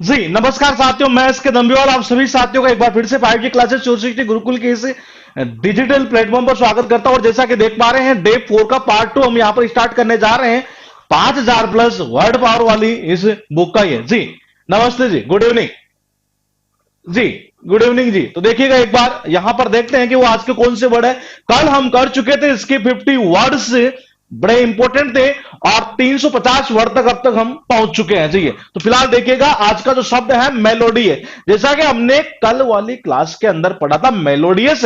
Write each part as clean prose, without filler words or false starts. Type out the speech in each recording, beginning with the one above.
जी नमस्कार साथियों, मैं इसके दम्बिवाल आप सभी साथियों का एक बार फिर से 5G क्लासेस सोसाइटी गुरुकुल के इस डिजिटल प्लेटफॉर्म पर स्वागत करता हूं। और जैसा कि देख पा रहे हैं, डे 4 का पार्ट 2 हम यहां पर स्टार्ट करने जा रहे हैं। 5000 प्लस वर्ड पावर वाली इस बुक का ये जी। नमस्ते जी, गुड इवनिंग जी। गुड इवनिंग जी। तो देखिएगा एक बार यहां पर देखते हैं कि वो आज के कौन से वर्ड है। कल हम कर चुके थे इसके 50 वर्ड्स, बड़े इंपॉर्टेंट थे। और 350 वर्ड तक अब तक हम पहुंच चुके हैं जी। तो फिलहाल देखिएगा आज का जो शब्द है मेलोडी है। जैसा कि हमने कल वाली क्लास के अंदर पढ़ा था मेलोडियस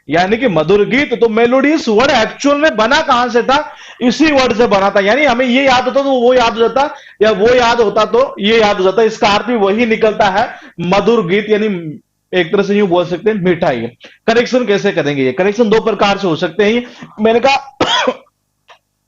यानी कि मधुर गीत। तो मेलोडियस वर्ड एक्चुअल में बना कहां से था? इसी वर्ड से बना था। यानी हमें ये याद होता तो वो याद हो जाता, या वो याद होता तो ये याद हो जाता। इसका अर्थ भी वही निकलता है, मधुर गीत। यानी एक तरह से यूं बोल सकते हैं मिठाई है। करेक्शन कैसे करेंगे? ये करेक्शन दो प्रकार से हो सकते हैं। मैंने कहा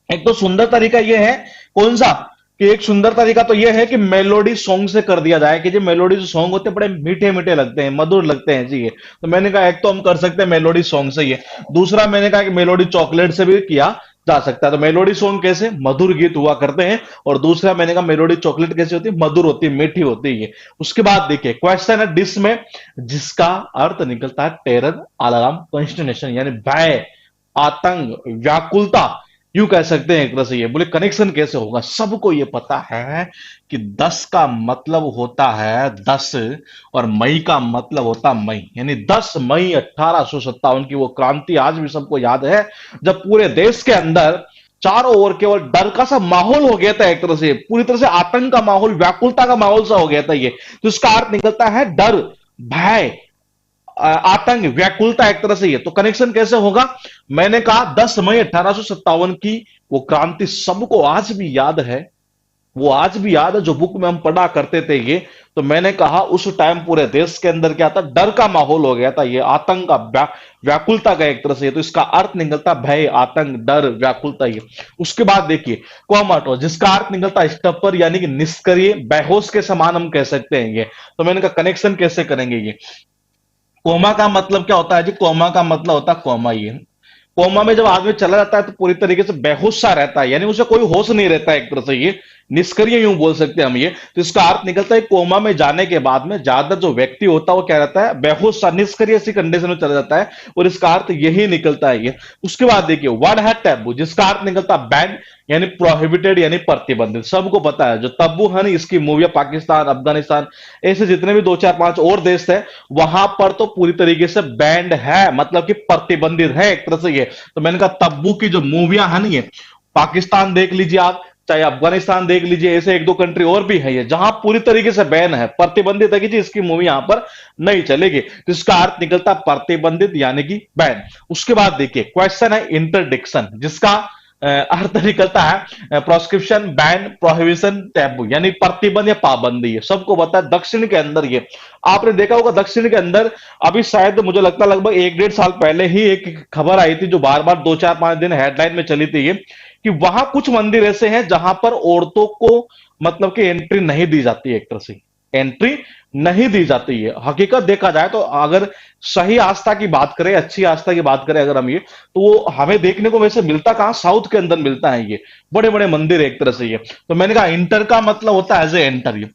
एक तो सुंदर तरीका यह है, कौन सा? कि एक सुंदर तरीका तो यह है कि मेलोडी सॉन्ग से कर दिया जाए, कि जो मेलोडी सॉन्ग होते हैं बड़े मीठे मीठे लगते हैं, मधुर लगते हैं जी ये। तो मैंने कहा एक तो हम कर सकते हैं मेलोडी सॉन्ग से ये। दूसरा मैंने कहा कि मेलोडी चॉकलेट से भी किया जा सकता है। तो मेलोडी सॉन्ग कैसे? मधुर गीत हुआ करते हैं। और दूसरा मैंने कहा मेलोडी चॉकलेट कैसे होती है? मधुर होती है, मीठी होती है ये। उसके बाद देखिए क्वेश्चन है डिस में, जिसका अर्थ निकलता है टेरर, अलार्म, कॉन्स्टर्नेशन, यानी भय, आतंक, व्याकुलता। यूं कह सकते हैं एक तरह से। ये बोले कनेक्शन कैसे होगा? सबको ये पता है कि 10 का मतलब होता है 10, और मई का मतलब होता मई। यानी 10 मई 1857 की वो क्रांति आज भी सबको याद है, जब पूरे देश के अंदर चारों ओर केवल डर का सा माहौल हो गया था। एक तरह से पूरी तरह से आतंक का माहौल, व्याकुलता का माहौल सा हो गया था ये। तो इसका अर्थ निकलता है डर, भय, आतंक, व्याकुलता। एक तरह से ये तो कनेक्शन कैसे होगा? मैंने कहा 10 मई 1857 की वो क्रांति सबको आज भी याद है। वो आज भी याद है जो बुक में हम पढ़ा करते थे ये। तो मैंने कहा उस टाइम पूरे देश के अंदर क्या था? डर का माहौल हो गया था ये, आतंक का, व्याकुलता का एक तरह से। तो इसका अर्थ निकलता भय, आतंक, डर, व्याकुलता ये। उसके बाद देखिए कोमाटो, जिसका अर्थ निकलता स्टपर, यानी कि निष्क्रिय, बेहोश के समान हम कह सकते हैं ये। तो मैंने कहा कनेक्शन कैसे करेंगे ये। कोमा का मतलब क्या होता है जी? कोमा का मतलब होता है कोमा ये। कोमा में जब आदमी चला जाता है तो पूरी तरीके से बेहोश सा रहता है, यानी उसे कोई होश नहीं रहता है एक तरह से ये। निष्क्रिय यूं बोल सकते हैं हम ये। तो इसका अर्थ निकलता है कोमा में जाने के बाद में ज्यादातर जो व्यक्ति होता है वो क्या रहता है? बेहोश सा, निष्क्रिय सी कंडीशन में चला जाता है। और इसका अर्थ यही निकलता है ये। उसके बाद देखिए वर्ड है टैबू, जिसका अर्थ निकलता है बैन, यानी प्रोहिबिटेड, यानी प्रतिबंधित। सबको पता है जो तब्बू है ना, इसकी मूवियां पाकिस्तान, अफगानिस्तान, ऐसे जितने भी दो चार पांच और देश थे, वहां पर तो पूरी तरीके से बैंड है, मतलब कि प्रतिबंधित है एक तरह से ये। तो मैंने कहा तब्बू की जो मूवियां है ना ये, पाकिस्तान देख लीजिए आप, चाहे अफगानिस्तान देख लीजिए, ऐसे एक दो कंट्री और भी है ये जहां पूरी तरीके से बैन है, प्रतिबंधित है कि जी इसकी मूवी यहां पर नहीं चलेगी। तो इसका अर्थ निकलता प्रतिबंधित यानी कि बैन। उसके बाद देखिए क्वेश्चन है इंटरडिक्शन, जिसका अर्थ निकलता है प्रोस्क्रिप्शन, बैन, प्रोहिबिशन, टैबू, यानी प्रतिबंध या पाबंदी। है सबको पता है दक्षिण के अंदर ये आपने देखा होगा। दक्षिण के अंदर अभी शायद मुझे लगता है लगभग 1-1.5 साल पहले ही एक खबर आई थी जो बार बार 2-4-5 दिन हेडलाइन में चली थी ये, कि वहां कुछ मंदिर ऐसे हैं जहां पर औरतों को मतलब कि एंट्री नहीं दी जाती है, एक तरह से एंट्री नहीं दी जाती है। हकीकत देखा जाए तो अगर सही आस्था की बात करें, अच्छी आस्था की बात करें अगर हम ये, तो वो हमें देखने को वैसे मिलता कहां? साउथ के अंदर मिलता है ये, बड़े बड़े मंदिर एक तरह से ये। तो मैंने कहा इंटर का मतलब होता है एज ए एंटर ये।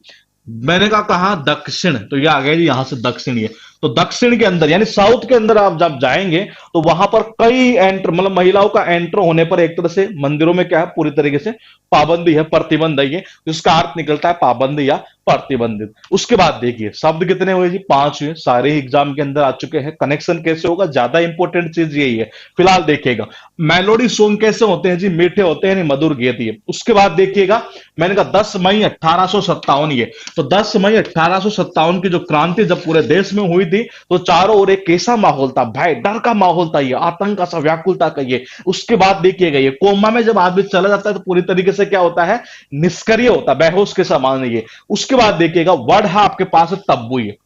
मैंने कहा दक्षिण, तो ये आ गया जी यहां से दक्षिण ये। तो दक्षिण के अंदर यानी साउथ के अंदर आप जब जाएंगे तो वहां पर कई एंटर, मतलब महिलाओं का एंटर होने पर एक तरह से मंदिरों में क्या है? पूरी तरीके से पाबंदी है, प्रतिबंध है ये। तो इसका अर्थ निकलता है पाबंदी या प्रतिबंधित। उसके बाद देखिए शब्द कितने हुए जी? 5 हुए, सारे एग्जाम के अंदर आ चुके हैं। कनेक्शन कैसे होगा? ज्यादा इंपॉर्टेंट चीज यही है। फिलहाल देखिएगा मेलोडी सॉन्ग कैसे होते हैं जी? मीठे होते हैं, मधुर गीत ये। उसके बाद देखिएगा मैंने कहा 10 मई 1857 ये। तो 10 मई 1857 की जो क्रांति जब पूरे देश में हुई थी, तो चारों ओर एक कैसा माहौल था? भय, डर का माहौल था ये, आतंक का सा, व्याकुलता का ये। उसके बाद देखिएगा ये कोमा में जब आदमी चला जाता है तो पूरी तरीके से क्या होता है? निष्क्रिय होता है, बेहोश के समान ये। उसके बाद देखिएगा वर्ड है आपके पास तब्बू ये।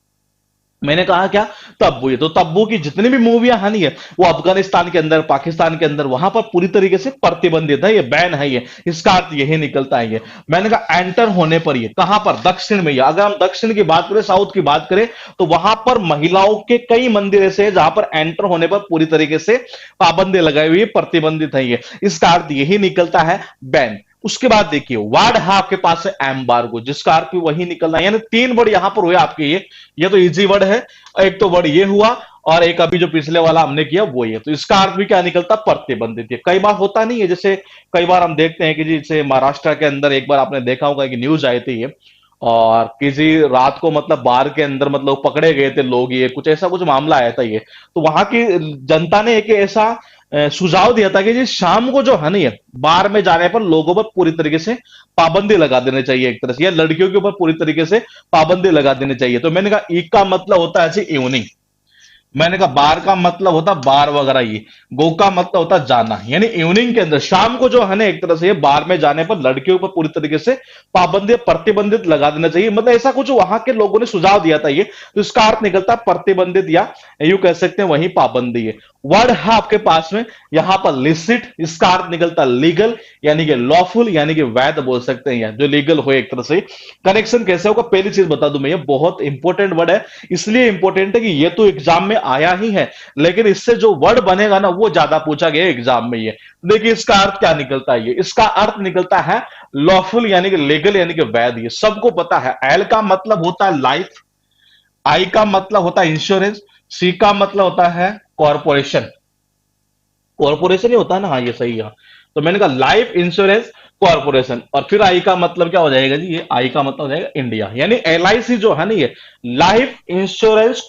मैंने कहा क्या? तब्बू ये। तो तब्बू की जितनी भी मूवियां है नहीं है, वो अफगानिस्तान के अंदर, पाकिस्तान के अंदर, वहां पर पूरी तरीके से प्रतिबंधित है ये, बैन है ये। इसका अर्थ यही निकलता है ये। मैंने कहा एंटर होने पर ये कहां पर? दक्षिण में ये। अगर हम दक्षिण की बात करें, साउथ की बात करें, तो वहां पर महिलाओं के कई मंदिर ऐसे हैं जहां पर एंटर होने पर पूरी तरीके से पाबंदी लगाई हुई है, प्रतिबंधित है ये। इसका अर्थ यही निकलता है बैन। उसके बाद देखिए वर्ड है आपके पास है एम्बार्गो, जिसका अर्थ भी वही निकलना है, यानी तीन वर्ड यहां पर हुए आपके। ये तो इजी वर्ड है, एक तो वर्ड ये हुआ, और एक अभी जो पिछले वाला हमने किया वो ये। तो इसका अर्थ भी क्या निकलता, प्रतिबंधित। है कई बार होता नहीं है, जैसे कई बार हम देखते हैं कि जैसे महाराष्ट्र के अंदर एक बार आपने देखा होगा कि न्यूज आई थी ये, और किसी रात को मतलब बार के अंदर मतलब पकड़े गए थे लोग, ये कुछ ऐसा कुछ मामला आया था ये। तो वहां की जनता ने एक ऐसा सुझाव दिया था कि जी शाम को जो है ना ये बार में जाने पर लोगों पर पूरी तरीके से पाबंदी लगा देनी चाहिए एक तरह से, या लड़कियों के ऊपर पूरी तरीके से पाबंदी लगा देनी चाहिए। तो मैंने कहा ई का मतलब होता है ऐसे इवनिंग, मैंने कहा बार का मतलब होता बार वगैरह, ये गो का मतलब होता जाना, यानी इवनिंग के अंदर शाम को जो है ना एक तरह से बार में जाने पर लड़कियों पर पूरी तरीके से पाबंदी प्रतिबंधित लगा देना चाहिए, मतलब ऐसा कुछ वहां के लोगों ने सुझाव दिया था ये। तो इसका अर्थ निकलता प्रतिबंधित, या यूं कह सकते हैं वही पाबंदी है। वर्ड है आपके पास में यहां पर लिसिट, इसका अर्थ निकलता लीगल, यानी कि लॉफुल, यानी कि वैध बोल सकते हैं, जो लीगल हो एक तरह से। कनेक्शन कैसे होगा पहली चीज बता दूं मैं, ये बहुत इंपॉर्टेंट वर्ड है, इसलिए इंपॉर्टेंट है कि ये तो एग्जाम में आया ही है, लेकिन इससे जो वर्ड बनेगा ना वो ज्यादा पूछा गया एग्जाम में। ये देखिए इसका अर्थ क्या निकलता है, ये इसका अर्थ निकलता है लॉफुल, यानी कि लीगल, यानी कि वैध। ये सबको पता है। एल का मतलब होता है लाइफ, आई का मतलब होता है इंश्योरेंस, सी का मतलब होता है कॉरपोरेशन, कॉरपोरेशन ही होता है ना, हाँ ये सही है। तो मैंने कहा लाइफ इंश्योरेंस कॉरपोरेशन, और फिर आई का मतलब क्या हो जाएगा जी, ये आई का मतलब हो जाएगा इंडिया, यानी एलआईसी जो है ना ये life insurance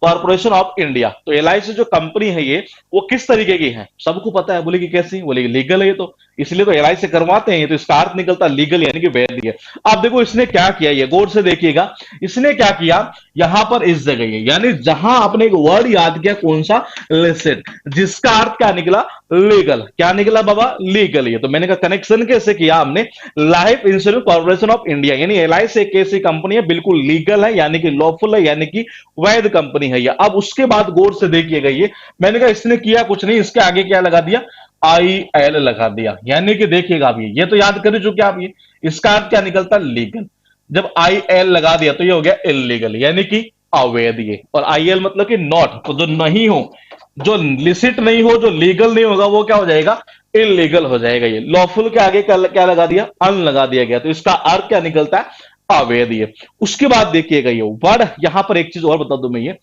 corporation of India. तो एलआईसी जो कंपनी है ये वो किस तरीके की है सबको पता है, बोले कि कैसी, बोले लीगल है ये, तो इसलिए तो एलआईसी करवाते हैं। तो इसका अर्थ निकलता लीगल, यानी कि वैध है। अब देखो इसने क्या किया, ये गौर से देखिएगा, इसने क्या किया यहां पर इस जगह, यानी जहां आपने एक वर्ड याद किया कौन सा, लिसिट, जिसका अर्थ क्या निकला, लीगल। क्या निकला बाबा, लीगल। ये तो मैंने कहा कनेक्शन कैसे किया हमने, life insurance corporation of India, यानी एलआईसी एक ऐसी कंपनी है बिल्कुल लीगल है, यानी कि लॉफुल है, यानी कि वैध कंपनी है ये। अब उसके बाद गौर से देखिएगा, ये मैंने कहा इसने किया कुछ नहीं, इसके आगे क्या लगा दिया, आई एल लगा दिया, यानी कि देखिएगा आप ये तो याद कर चुके आप ये। इसका अर्थ क्या निकलता, लीगल। जब आई एल लगा दिया तो ये हो गया इलीगल, यानी कि अवैध। ये और आई एल मतलब कि नॉट, तो जो नहीं हो, जो लिसिट नहीं हो, जो लीगल नहीं होगा वो क्या हो जाएगा, इलीगल हो जाएगा। ये लॉफुल के आगे क्या लगा दिया, अन लगा दिया गया, तो इसका अर्थ क्या निकलता है, अवैध। ये उसके बाद देखिएगा ये वर्ड, यहां पर एक चीज और बता दूं मैं, ये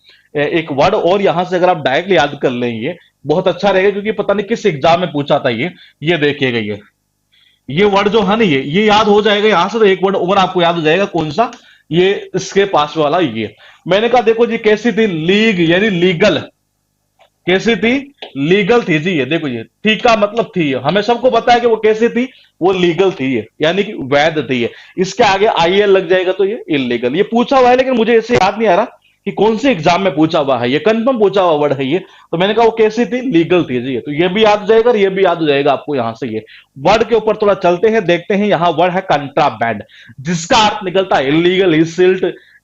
एक वर्ड और यहां से अगर आप डायरेक्टली याद कर लेंगे बहुत अच्छा रहेगा, क्योंकि पता नहीं किस एग्जाम में पूछा था ये देखिएगा ये वर्ड जो है ना ये याद हो जाएगा यहां से, तो एक वर्ड और आपको याद हो जाएगा कौन सा, ये इसके पास वाला ये। मैंने कहा देखो जी कैसी थी, लीग यानी लीगल, कैसी थी, लीगल थी जी। ये देखो ये थी का मतलब थी, हमें सबको पता है कि वो कैसी थी, वो लीगल थी ये, यानी कि वैध थी ये। इसके आगे आईएल लग जाएगा तो ये इलीगल। ये पूछा हुआ है लेकिन मुझे ऐसे याद नहीं आ रहा कि कौन से एग्जाम में पूछा हुआ है, ये कंफर्म पूछा हुआ वर्ड है ये। तो मैंने कहा वो कैसी थी, लीगल थी जी। तो ये भी याद हो जाएगा और ये भी याद हो जाएगा आपको यहां से। ये वर्ड के ऊपर थोड़ा चलते हैं, देखते हैं। यहां वर्ड है कंट्राबैंड, जिसका अर्थ निकलता है इलीगल,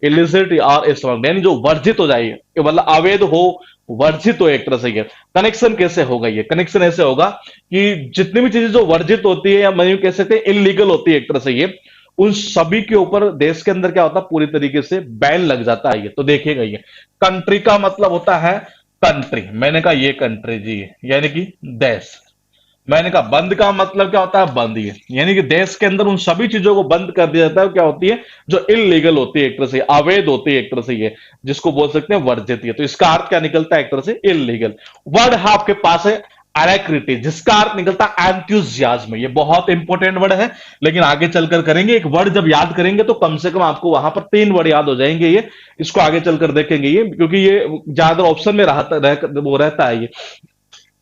इलिसिट और स्मगल्ड, यानी जो वर्जित हो जाए, मतलब अवैध हो, वर्जित हो एक तरह से। ये कनेक्शन कैसे होगा, ये कनेक्शन ऐसे होगा कि जितनी भी चीजें जो वर्जित होती है या मैं कह सकते हैं इलीगल होती है एक तरह से, ये उन सभी के ऊपर देश के अंदर क्या होता है, पूरी तरीके से बैन लग जाता है ये। तो देखिएगा ये कंट्री का मतलब होता है कंट्री, मैंने कहा ये कंट्री जी, यानी कि देश। मैंने कहा बंद का मतलब क्या होता है, बंद, ये यानी कि देश के अंदर उन सभी चीजों को बंद कर दिया जाता है, क्या होती है, जो इलीगल होती है एक तरह से, अवैध होती है एक तरह से, ये जिसको बोल सकते हैं वर्जित। तो इसका अर्थ क्या निकलता है, एक तरह से इलीगल। वर्ड है आपके पास है अलैक्रिटी, जिसका अर्थ निकलता है एंथुजियाज्म। ये बहुत इंपॉर्टेंट वर्ड है, लेकिन आगे चलकर करेंगे। एक वर्ड जब याद करेंगे तो कम से कम आपको वहां पर 3 वर्ड याद हो जाएंगे ये, इसको आगे चलकर देखेंगे ये, क्योंकि ये ज्यादा ऑप्शन में रहता है ये।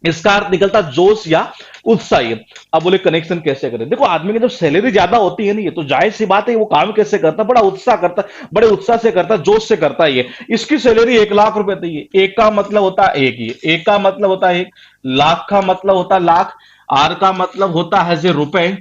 इसका अर्थ निकलता जोश या उत्साह। अब बोले कनेक्शन कैसे करें, देखो आदमी की जब सैलरी ज्यादा होती है ना, ये तो जाहिर सी बात है वो काम कैसे करता है, बड़ा उत्साह करता है, बड़े उत्साह से करता है, जोश से करता है ये। इसकी सैलरी 1 लाख रुपए थी। ये एक का मतलब होता है एक, ही एक का मतलब होता है एक, लाख का मतलब होता है लाख, आर का मतलब होता है जे रुपए,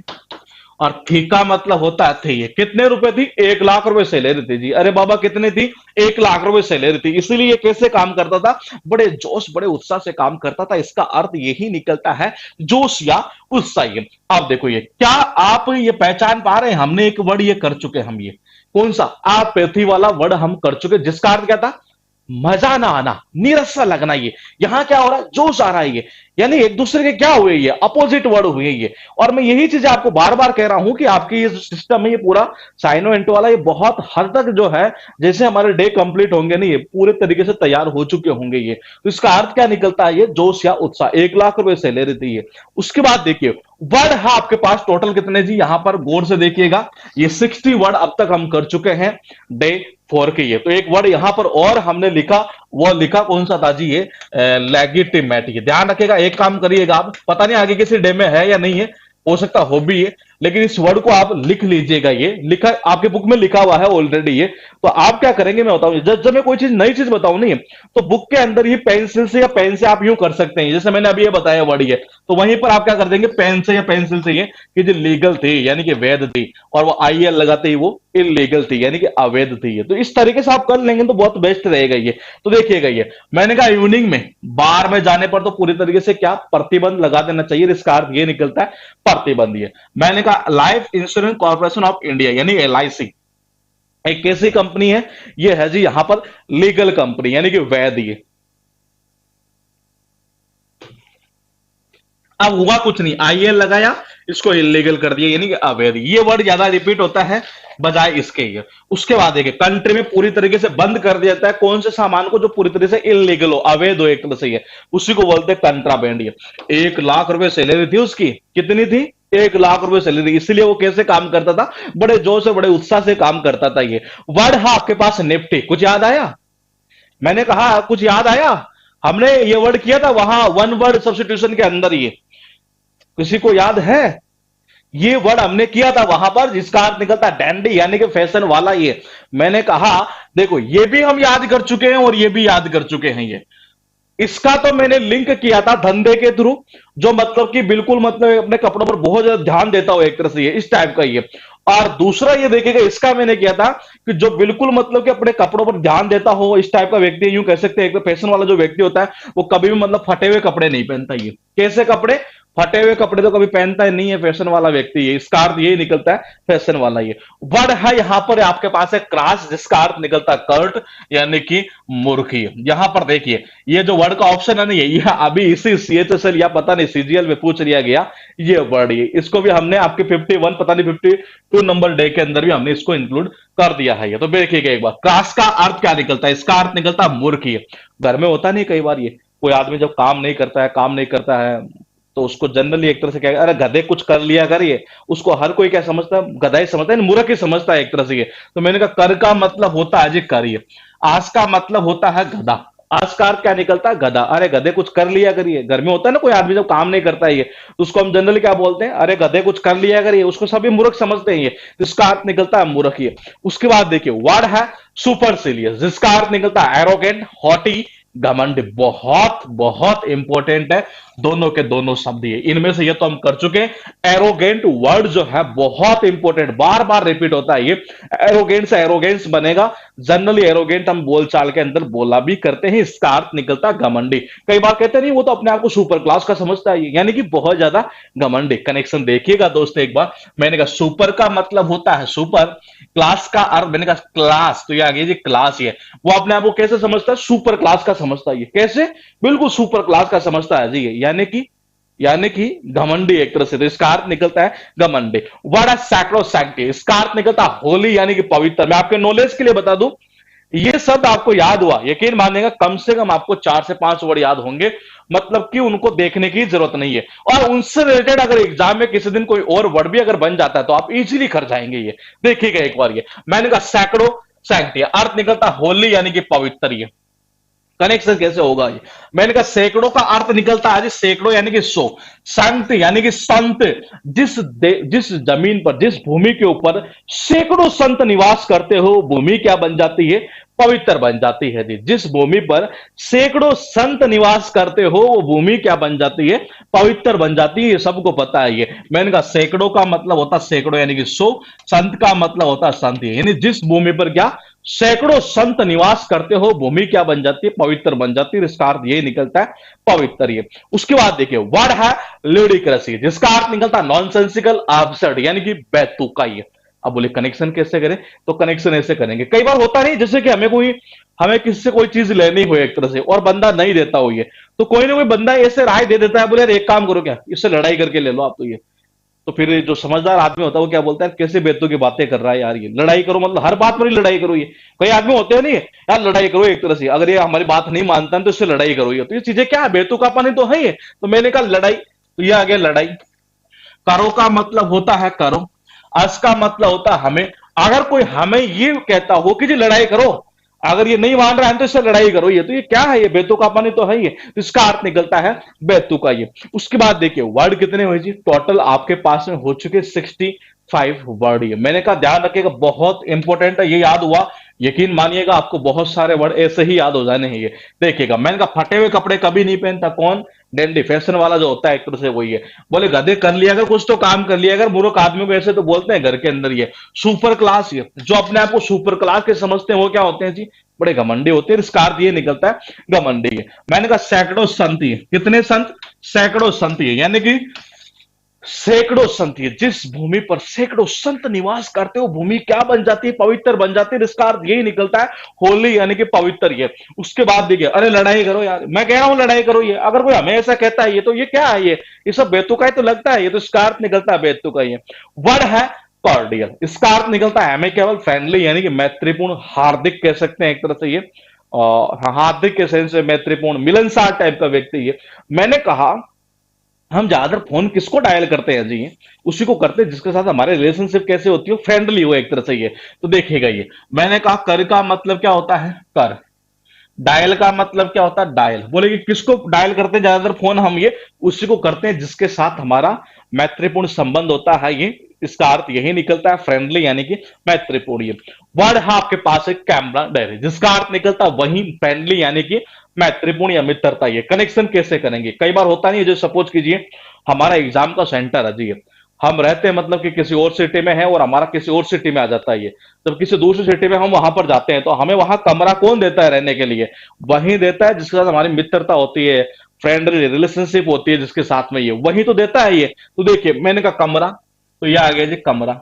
और थी का मतलब होता है थी। कितने रुपए थी, 1 लाख रुपए सैलरी थी जी। अरे बाबा कितने थी, 1 लाख रुपए सैलरी थी। इसीलिए ये कैसे काम करता था, बड़े जोश बड़े उत्साह से काम करता था। इसका अर्थ यही निकलता है जोश या उत्साह। अब देखो ये क्या आप ये पहचान पा रहे हैं, हमने एक वर्ड ये कर चुके, हम ये कौन सा, आप पैथी वाला वर्ड हम कर चुके, जिसका अर्थ क्या था, मजा ना आना, नीरस सा लगना, ये यहां क्या हो रहा है, जोश आ रहा है ये, यानी एक दूसरे के क्या हुए, ये अपोजिट वर्ड हुए ये। और मैं यही चीज आपको बार बार कह रहा हूं कि आपकी ये सिस्टम है ये पूरा साइनो इंटो वाला, ये बहुत हद तक जो है, जैसे हमारे डे कंप्लीट होंगे ना, ये पूरे तरीके से तैयार हो चुके होंगे ये। तो इसका अर्थ क्या निकलता है, ये जोश या उत्साह। 1 लाख रुपए सैलरी थी ये। उसके बाद देखिए वर्ड है आपके पास टोटल कितने जी, यहां पर गौर से देखिएगा, ये 60 वर्ड अब तक हम कर चुके हैं डे 4 के। ये तो एक वर्ड यहां पर और हमने लिखा, वो लिखा कौन सा था जी, ये लेगिटिमेट। ध्यान रखिएगा, एक काम करिएगा आप, पता नहीं आगे किसी डे में है या नहीं है, हो सकता हो भी है, लेकिन इस वर्ड को आप लिख लीजिएगा। ये लिखा आपके बुक में लिखा हुआ है ऑलरेडी ये। तो आप क्या करेंगे मैं बताऊं, जब मैं कोई चीज नई चीज बताऊं नहीं, तो बुक के अंदर ही पेंसिल से या पेन से आप यूं कर सकते हैं, जैसे मैंने अभी ये बताया वर्ड ये, तो वहीं पर आप क्या कर देंगे, पेन से या पेंसिल से ये, कि जो लीगल थी यानी कि वैध थी, और वो IL लगाते ही वो इलीगल थी यानी कि अवैध थी ये। तो इस तरीके से आप कर लेंगे तो बहुत बेस्ट रहेगा ये। तो देखिएगा ये मैंने कहा इवनिंग में बार में जाने पर तो पूरी तरीके से क्या प्रतिबंध लगा देना चाहिए, इसका अर्थ ये निकलता है प्रतिबंध। ये मैंने कहा life insurance corporation of India यानी LIC एक कैसी कंपनी है, ये है जी यहां पर लीगल कंपनी यानी कि वैध। ये अब हुआ कुछ नहीं, IL लगाया, इसको इलीगल कर दिया यानी कि अवैध। ये वर्ड ज्यादा रिपीट होता है बजाय इसके। ये उसके बाद देखिए कंट्री में पूरी तरीके से बंद कर दिया जाता है कौन से सामान को, जो पूरी तरीके से इलीगल हो, अवैध हो एक तरह से, ये उसी को बोलते हैं कंट्राबैंड। ये 1 लाख रुपए सैलरी थी उसकी, कितनी थी, 1 लाख रुपए सैलरी। इसलिए वो कैसे काम करता था, बड़े जोश से बड़े उत्साह से काम करता था ये। वर्ड है आपके पास निफ्टी, कुछ याद आया, मैंने कहा कुछ याद आया, हमने ये वर्ड किया था वहां वन वर्ड सब्स्टिट्यूशन के अंदर। ये किसी को याद है, ये वर्ड हमने किया था वहां पर, जिसका अर्थ निकलता है डैंडी यानी कि फैशन वाला। ये मैंने कहा देखो ये भी हम याद कर चुके हैं और ये भी याद कर चुके हैं। ये इसका तो मैंने लिंक किया था धंधे के थ्रू, जो मतलब कि बिल्कुल मतलब अपने कपड़ों पर बहुत ज्यादा ध्यान देता हो एक तरह से, ये इस टाइप का ये। और दूसरा ये देखिएगा, इसका मैंने किया था कि जो बिल्कुल मतलब कि अपने कपड़ों पर ध्यान देता हो इस टाइप का व्यक्ति, यूं कह सकते हैं एक फैशन वाला जो व्यक्ति होता है, वो कभी भी मतलब फटे हुए कपड़े नहीं पहनता। ये कैसे कपड़े, फटे हुए कपड़े तो कभी पहनता ही नहीं है फैशन वाला व्यक्ति। ये इसका अर्थ ये निकलता है फैशन वाला। ये वर्ड है यहां पर आपके पास है क्रॉस, जिसका अर्थ निकलता है कर्ट यानी कि मूर्खी। यहां पर देखिए ये जो वर्ड का ऑप्शन है ना, ये अभी इसी CHSL या पता नहीं CGL में पूछ लिया गया ये वर्ड। ये इसको भी हमने आपके 51 पता नहीं 52 नंबर डे के अंदर भी हमने इसको इंक्लूड कर दिया है। ये तो देखिएगा एक बार, क्रॉस का अर्थ क्या निकलता है, इसका अर्थ निकलता है मूर्खी। घर में होता नहीं कई बार, ये कोई आदमी जब काम नहीं करता है, काम नहीं करता है, तो उसको जनरली एक तरह से क्या, अरे गधे कुछ कर लिया कर, ये उसको हर कोई क्या समझता है, गधा ही समझता है, मूर्ख ही समझता है एक तरह से ये। तो मैंने कहा कर का मतलब होता है जी करिए, आज का मतलब होता है गधा। आज का अर्थ क्या निकलता है, गधा। अरे गधे कुछ कर लिया करिए, घर में होता है ना कोई आदमी जब काम नहीं करता है ये, तो उसको हम जनरली क्या बोलते हैं, अरे गधे कुछ कर लिया करिए, उसको सभी मूर्ख समझते हैं ये। तो इसका अर्थ निकलता है मूर्ख ये। उसके बाद देखिए वर्ड है सुपरसिलियस, जिसका अर्थ निकलता है एरोगेंट, हॉटी, घमंड। बहुत बहुत इंपॉर्टेंट है दोनों के दोनों शब्द। ये इनमें से ये तो हम कर चुके हैं। एरोगेंट वर्ड जो है बहुत इंपॉर्टेंट, बार बार रिपीट होता है ये। एरोगेंट से एरोगेंस बनेगा, जनरली एरोगेंट हम बोलचाल के अंदर बोला भी करते हैं, इसका अर्थ निकलता है घमंडी। कई बार कहते नहीं वो तो अपने आप को सुपर क्लास का समझता है, यानी कि बहुत ज्यादा घमंडी। कनेक्शन देखिएगा दोस्तों एक बार, मैंने कहा सुपर का मतलब होता है सुपर, क्लास का अर्थ मैंने कहा क्लास, तो ये आगे जी क्लास। ये वो अपने आप को कैसे समझता है, सुपर क्लास का समझता है। ये कैसे, बिल्कुल सुपर क्लास का समझता है जी, यानी कि घमंडी एक तरह से। तो इसका अर्थ निकलता है घमंडी। वर्ड है सैक्रोसैंक्टी, इसका अर्थ निकलता है होली यानी कि पवित्र। मैं आपके नॉलेज के लिए बता दूं, ये शब्द आपको याद हुआ, यकीन मानिएगा कम से कम आपको 4 से 5 वर्ड याद होंगे, मतलब कि उनको देखने की जरूरत नहीं है। और उनसे रिलेटेड अगर एग्जाम में किसी दिन कोई और वर्ड भी अगर बन जाता है तो आप इजीली कर जाएंगे। ये देखिएगा एक बार, ये मैंने कहा सैकड़ो सैंक्टी, अर्थ निकलता होली यानी कि पवित्र। ये कनेक्शन कैसे होगा, ये मैंने कहा सैकड़ों का अर्थ निकलता है सैकड़ों यानी कि 100, संत यानी कि संत। जिस जमीन पर, जिस भूमि के ऊपर सैकड़ों संत निवास करते हो, भूमि क्या बन जाती है, पवित्र बन जाती है जी। जिस भूमि पर सैकड़ों संत निवास करते हो वो भूमि क्या बन जाती है, पवित्र बन जाती है। ये सबको पता है। ये मैंने कहा सैकड़ों का मतलब होता है सैकड़ों यानी कि 100, संत का मतलब होता है संत, यानी जिस भूमि पर क्या सैकड़ों संत निवास करते हो भूमि क्या बन जाती है, पवित्र बन जाती है। इसका अर्थ यही निकलता है पवित्र। ये उसके बाद देखिए वर्ड है ल्यूडिक्रसी, जिसका अर्थ निकलता है नॉनसेंसिकल, एब्सर्ड यानी कि बेतुका। ये अब बोले कनेक्शन कैसे करें, तो कनेक्शन ऐसे करेंगे। कई बार होता नहीं, जैसे कि हमें किसी से कोई चीज लेनी हो एक तरह से और बंदा नहीं देता हो ये, तो कोई ना कोई बंदा ऐसे राय दे देता है, बोले यार एक काम करो, क्या इससे लड़ाई करके ले लो आप, तो ये तो फिर जो समझदार आदमी होता है वो क्या बोलता है, कैसे बेतुकी की बातें कर रहा है यार, ये लड़ाई करो मतलब हर बात पर ही लड़ाई करो, ये कई आदमी होते हैं नहीं यार, लड़ाई करो एक तरह से, अगर ये हमारी बात नहीं मानता है तो इससे लड़ाई करो, ये तो ये चीजें क्या है, बेतुकापन ही तो है ये। तो मैंने कहा लड़ाई, तो ये आ गया लड़ाई। करो का मतलब होता है करो, अस का मतलब होता है हमें। अगर कोई हमें ये कहता हो कि जी लड़ाई करो, अगर ये नहीं मान रहा है तो इससे लड़ाई करो, ये तो ये क्या है, ये बेतुकापन ही तो है ये, तो इसका अर्थ निकलता है बेतुका ये। उसके बाद देखिए वर्ड कितने हुए जी, टोटल आपके पास में हो चुके 65 वर्ड। ये मैंने कहा ध्यान रखिएगा, बहुत इंपॉर्टेंट है, ये याद हुआ यकीन मानिएगा आपको बहुत सारे वर्ड ऐसे ही याद हो जाने हैं ये। देखिएगा मैंने कहा फटे हुए कपड़े कभी नहीं पहनता, कौन, डैंडी फैशन वाला जो होता है एक तरह से वही है। बोले गधे कर लिया अगर कुछ तो काम कर लिया अगर, मूर्ख आदमी को ऐसे तो बोलते हैं घर के अंदर। ये सुपर क्लास, ये जो अपने आप को सुपर क्लास के समझते हैं वो क्या होते हैं जी, बड़े घमंडी होते हैं। इसका अर्थ ये निकलता है घमंडी है। मैंने कहा सैकड़ों संत, ये कितने संत, सैकड़ों संत, ये यानी कि सैकड़ों संत, ये जिस भूमि पर सैकड़ों संत निवास करते हो भूमि क्या बन जाती है, पवित्र बन जाती है। इसका अर्थ यही निकलता है होली यानी कि पवित्र ये। उसके बाद देखिए, अरे लड़ाई करो यार, मैं कह रहा हूं लड़ाई करो, ये अगर कोई हमें ऐसा कहता है ये तो ये क्या है, ये सब बेतुका ही तो लगता है, ये तो इसका अर्थ निकलता है बेतुका। ये वर्ड है कॉर्डियल, इसका अर्थ निकलता है हमें केवल फ्रेंडली यानी कि मैत्रीपूर्ण, हार्दिक कह सकते हैं एक तरह से ये, हार्दिक के सेंस में मैत्रीपूर्ण, मिलनसार टाइप का व्यक्ति ये। मैंने कहा हम ज्यादातर फोन किसको डायल करते हैं जी, उसी को करते हैं जिसके साथ हमारे रिलेशनशिप कैसे होती हो, फ्रेंडली हो एक तरह से ये। तो देखिएगा ये मैंने कहा कर का मतलब क्या होता है कर, डायल का मतलब क्या होता है डायल। बोले कि किसको डायल करते हैं ज्यादातर फोन हम, ये उसी को करते हैं जिसके साथ हमारा मैत्रीपूर्ण संबंध होता है ये। इसका अर्थ यही निकलता है फ्रेंडली यानी कि मैत्रीपूर्ण। ये वर्ड है आपके पास एक कैमरा डायरी, जिसका अर्थ निकलता है वही फ्रेंडली यानी कि मैत्रीपूर्ण या मित्रता। ये कनेक्शन कैसे करेंगे, कई बार होता नहीं है, जो सपोज कीजिए हमारा एग्जाम का सेंटर है जी, हम रहते हैं मतलब कि किसी और सिटी में है और हमारा किसी और सिटी में आ जाता है ये, जब किसी दूसरी सिटी में हम वहां पर जाते हैं तो हमें वहां कमरा कौन देता है रहने के लिए, वही देता है जिसके साथ हमारी मित्रता होती है, फ्रेंडली रिलेशनशिप होती है जिसके साथ में, ये वही तो देता है ये। तो देखिए मैंने कहा कमरा, तो ये आ गया जी कमरा।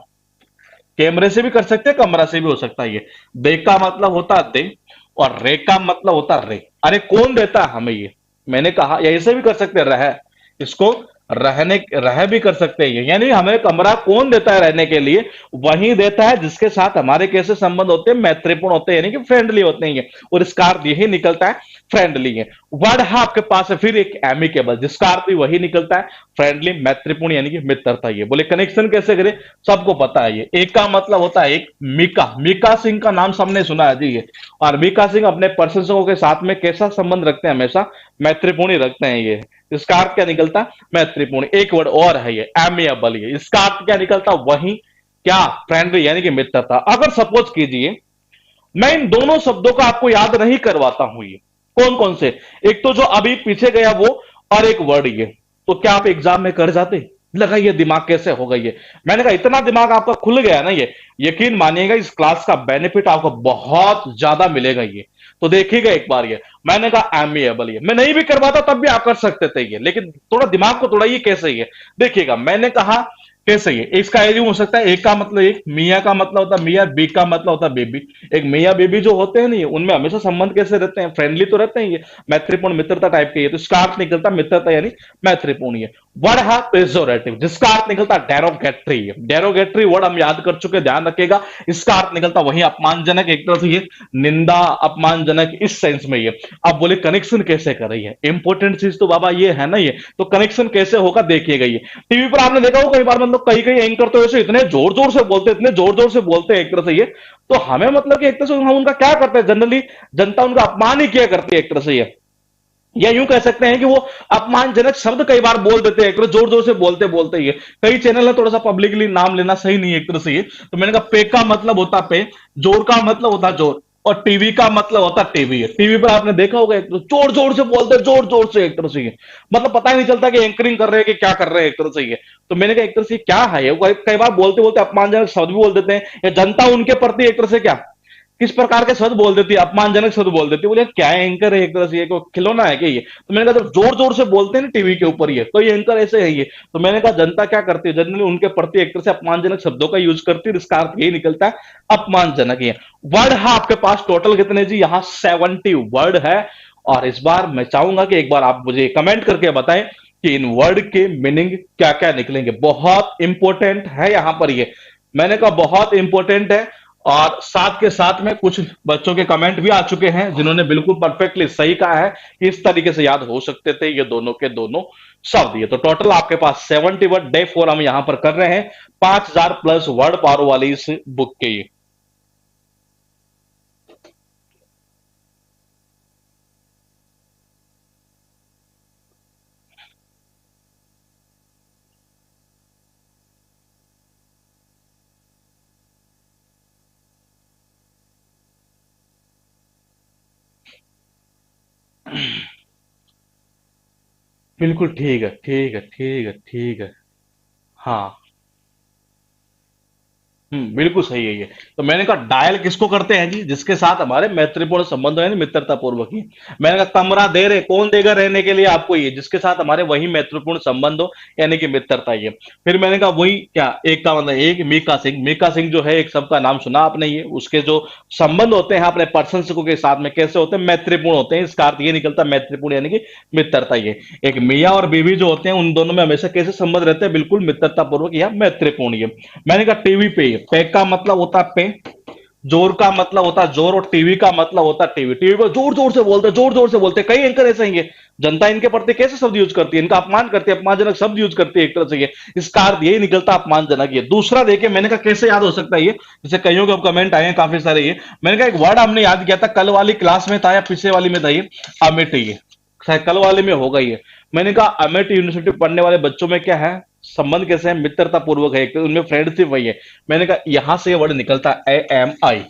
कैमरे से भी कर सकते हैं, कमरा से भी हो सकता है ये। दे का मतलब होता है दे और रे का मतलब होता है रे। अरे कौन देता है हमें ये, मैंने कहा या ऐसे भी कर सकते हैं रह, इसको रहने रह भी कर सकते हैं ये, यानी हमें कमरा कौन देता है रहने के लिए, वही देता है जिसके साथ हमारे कैसे संबंध होते हैं, मैत्रीपूर्ण होते हैं यानी कि फ्रेंडली होते हैं ये। और इसका अर्थ यही निकलता है फ्रेंडली है। वर्ड है आपके पास है फिर एक एमिकेबल, जिसका अर्थ भी वही निकलता है फ्रेंडली मैत्रीपूर्ण यानी कि मित्रता। ये बोले कनेक्शन कैसे करें, सबको पता है ये। एक का मतलब होता है एक, मीका, मीका सिंह का नाम सबने सुना है जी ये, और मीका सिंह अपने प्रशंसकों के साथ में कैसा संबंध रखते हैं, हमेशा मैत्रीपूर्ण ही रखते हैं ये। इसका अर्थ क्या निकलता मैत्रीपूर्ण। एक वर्ड और है ये एमिएबल, ये इसका अर्थ क्या निकलता वही क्या फ्रेंडली यानी कि मित्रता। अगर सपोज कीजिए मैं इन दोनों शब्दों का आपको याद नहीं करवाता हूं, ये कौन कौन से, एक तो जो अभी पीछे गया वो और एक वर्ड ये, तो क्या आप एग्जाम में कर जाते, लगाइए दिमाग कैसे होगा ये। मैंने कहा इतना दिमाग आपका खुल गया ना ये, यकीन मानिएगा इस क्लास का बेनिफिट आपको बहुत ज्यादा मिलेगा ये। तो देखिएगा एक बार ये, मैंने कहा एमिएबल, ये मैं नहीं भी करवाता तब भी आप कर सकते थे ये, लेकिन थोड़ा दिमाग को तोड़ाइए कैसे ये। देखिएगा मैंने कहा कैसे ये, इसका यूं हो सकता है, एक का मतलब एक, मियाँ का मतलब होता है मियाँ, बी का मतलब होता है बेबी। एक मियाँ बेबी जो होते हैं नहीं, उनमें हमेशा संबंध कैसे रहते हैं, फ्रेंडली तो रहते हैं ये, मैत्रीपूर्ण मित्रता टाइप के। ये तो इसका अर्थ निकलता मित्रता यानी मैत्रीपूर्ण। ये वर्ड है पेजोरेटिव, जिसका अर्थ निकलता डेरोगेटरी। डेरोगेटरी वर्ड हम याद कर चुके, ध्यान रखिएगा। इसका अर्थ निकलता वही अपमानजनक, एक तरह से ये निंदा अपमानजनक इस सेंस में ये। अब बोले कनेक्शन कैसे कर रही है, इंपॉर्टेंट चीज तो बाबा ये है ना ये, तो कनेक्शन कैसे होगा देखिएगा ये। टीवी पर आपने देखा हो कई बार, मतलब कई कई एंकर तो ऐसे इतने जोर जोर से बोलते हैं, इतने जोर जोर से बोलते हैं एक तरह से ये, तो हमें मतलब कि एक तरह से हम उनका क्या करते हैं, जनरली जनता उनका अपमान ही किया करती है एक तरह से ये, या यूं कह सकते हैं कि वो अपमानजनक शब्द कई बार बोल देते हैं, जोर जोर से बोलते बोलते ये। कई चैनल है, थोड़ा सा पब्लिकली नाम लेना सही नहीं है एक तरह से ये। तो मैंने कहा पे का मतलब होता पे, जोर का मतलब होता जोर, और टीवी का मतलब होता टीवी है। टीवी पर आपने देखा होगा एक तो जोर जोर से बोलते, जोर जोर से एक तरह से ये, मतलब पता ही नहीं चलता कि एंकरिंग कर रहे हैं कि क्या कर रहे हैं एक तरह से ये। तो मैंने कहा एक तरह से क्या है, कई बार बोलते बोलते अपमानजनक शब्द भी बोल देते हैं, या जनता उनके प्रति एक तरह से क्या किस प्रकार के शब्द बोल देती है, अपमानजनक शब्द बोल देती है। बोले यार क्या है, एंकर है एक तरह से, ये कोई खिलौना है क्या ये? तो मैंने कहा जब जोर जोर से बोलते हैं ना टीवी के ऊपर ये, तो ये एंकर ऐसे है ये। तो मैंने कहा जनता क्या करती है, जनरली उनके प्रति एक तरह से अपमानजनक शब्दों का यूज करती है, इसका अर्थ यही निकलता है अपमानजनक। ये वर्ड है आपके पास टोटल कितने जी, यहाँ 70 वर्ड है। और इस बार मैं चाहूंगा कि एक बार आप मुझे कमेंट करके बताएं कि इन वर्ड के मीनिंग क्या क्या निकलेंगे। बहुत इंपॉर्टेंट है यहां पर ये, मैंने कहा बहुत इंपॉर्टेंट है। और साथ के साथ में कुछ बच्चों के कमेंट भी आ चुके हैं जिन्होंने बिल्कुल परफेक्टली सही कहा है कि इस तरीके से याद हो सकते थे ये दोनों के दोनों शब्द। ये तो टोटल आपके पास 70 वर्ड डे 4 हम यहां पर कर रहे हैं, 5000 प्लस वर्ड पावर वाली इस बुक के ये। बिल्कुल ठीक है, ठीक है, ठीक है, ठीक है। हाँ, बिल्कुल सही है ये। तो मैंने कहा डायल किसको करते हैं जी, जिसके साथ हमारे मैत्रीपूर्ण संबंध है, मित्रता पूर्वक ही। मैंने कहा कमरा दे रहे, कौन देगा रहने के लिए आपको, ये जिसके साथ हमारे वही मैत्रीपूर्ण संबंध हो, यानी कि मित्रता। ये फिर मैंने कहा वही क्या, एक का मतलब एक मीका सिंह, मीका सिंह जो है एक सबका नाम सुना आपने, ये उसके जो संबंध होते हैं अपने प्रशंसकों के साथ में कैसे होते हैं, मैत्रीपूर्ण होते हैं। इसका अर्थ ये निकलता है मैत्रीपूर्ण यानी कि मित्रता। ये एक मियाँ और बीवी जो होते हैं उन दोनों में हमेशा कैसे संबंध रहते हैं, बिल्कुल मित्रता पूर्वक या मैत्रीपूर्ण। ये मैंने कहा टीवी पे, पे का मतलब होता है पे, जोर का मतलब होता है जोर, और टीवी का मतलब होता है टीवी। टीवी पर जोर जोर से बोलते, जोर जोर से बोलते, कई एंकर ऐसे ही है। जनता इनके प्रति कैसे शब्द यूज करती है, इनका अपमान करती है, अपमानजनक शब्द यूज करती है एक तरह से ये। इसका अर्थ यही निकलता है अपमानजनक। ये दूसरा देखिए, मैंने कहा कैसे याद हो सकता है ये, जैसे कईयों के कमेंट आए हैं काफी सारे। ये मैंने कहा एक वर्ड हमने याद किया था, कल वाली क्लास में था या पिछले वाली में था, ये अमिट। ये शायद कल वाले में होगा ये। मैंने कहा अमिट यूनिवर्सिटी पढ़ने वाले बच्चों में क्या है, संबंध कैसे है, मित्रता पूर्वक है, उनमें फ्रेंडशिप वही है। मैंने कहा यहां से वर्ड निकलता है AMI।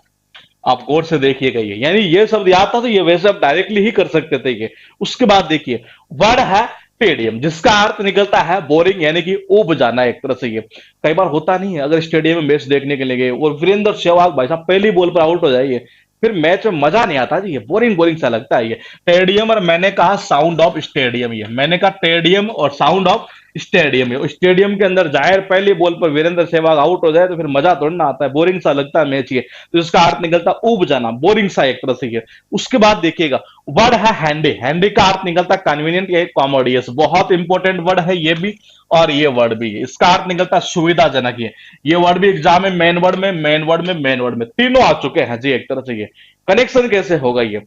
आप गौर से देखिएगा ये, यानी ये शब्द याद था तो ये वैसे आप डायरेक्टली ही कर सकते थे ये। उसके बाद देखिए वर्ड है स्टेडियम, जिसका अर्थ निकलता है बोरिंग यानी कि ऊब जाना एक तरह से। ये कई बार होता नहीं है, अगर स्टेडियम में मैच देखने के लिए गए और वीरेंद्र सहवाग भाई साहब पहली बॉल पर आउट हो जाइए, फिर मैच में मजा नहीं आता जी, ये बोरिंग बोरिंग सा लगता है ये। स्टेडियम और मैंने कहा साउंड ऑफ स्टेडियम, ये मैंने कहा स्टेडियम और साउंड ऑफ स्टेडियम। है स्टेडियम के अंदर जाहिर पहली बॉल पर वीरेंद्र सहवाग आउट हो जाए तो फिर मजा थोड़ा ना आता है, बोरिंग सा लगता है मैच ये। तो इसका अर्थ निकलता ऊब जाना, बोरिंग सा एक तरह से ये। उसके बाद देखिएगा वर्ड है हैंडी, हैंडी का अर्थ निकलता कन्वीनियंट या कॉमोडियस, बहुत इंपॉर्टेंट वर्ड है ये भी और ये वर्ड भी। इसका अर्थ निकलता सुविधाजनक। ये वर्ड भी एग्जाम में मेन वर्ड में, मेन वर्ड में, मेन वर्ड में तीनों आ चुके हैं जी एक तरह से। ये कनेक्शन कैसे होगा ये,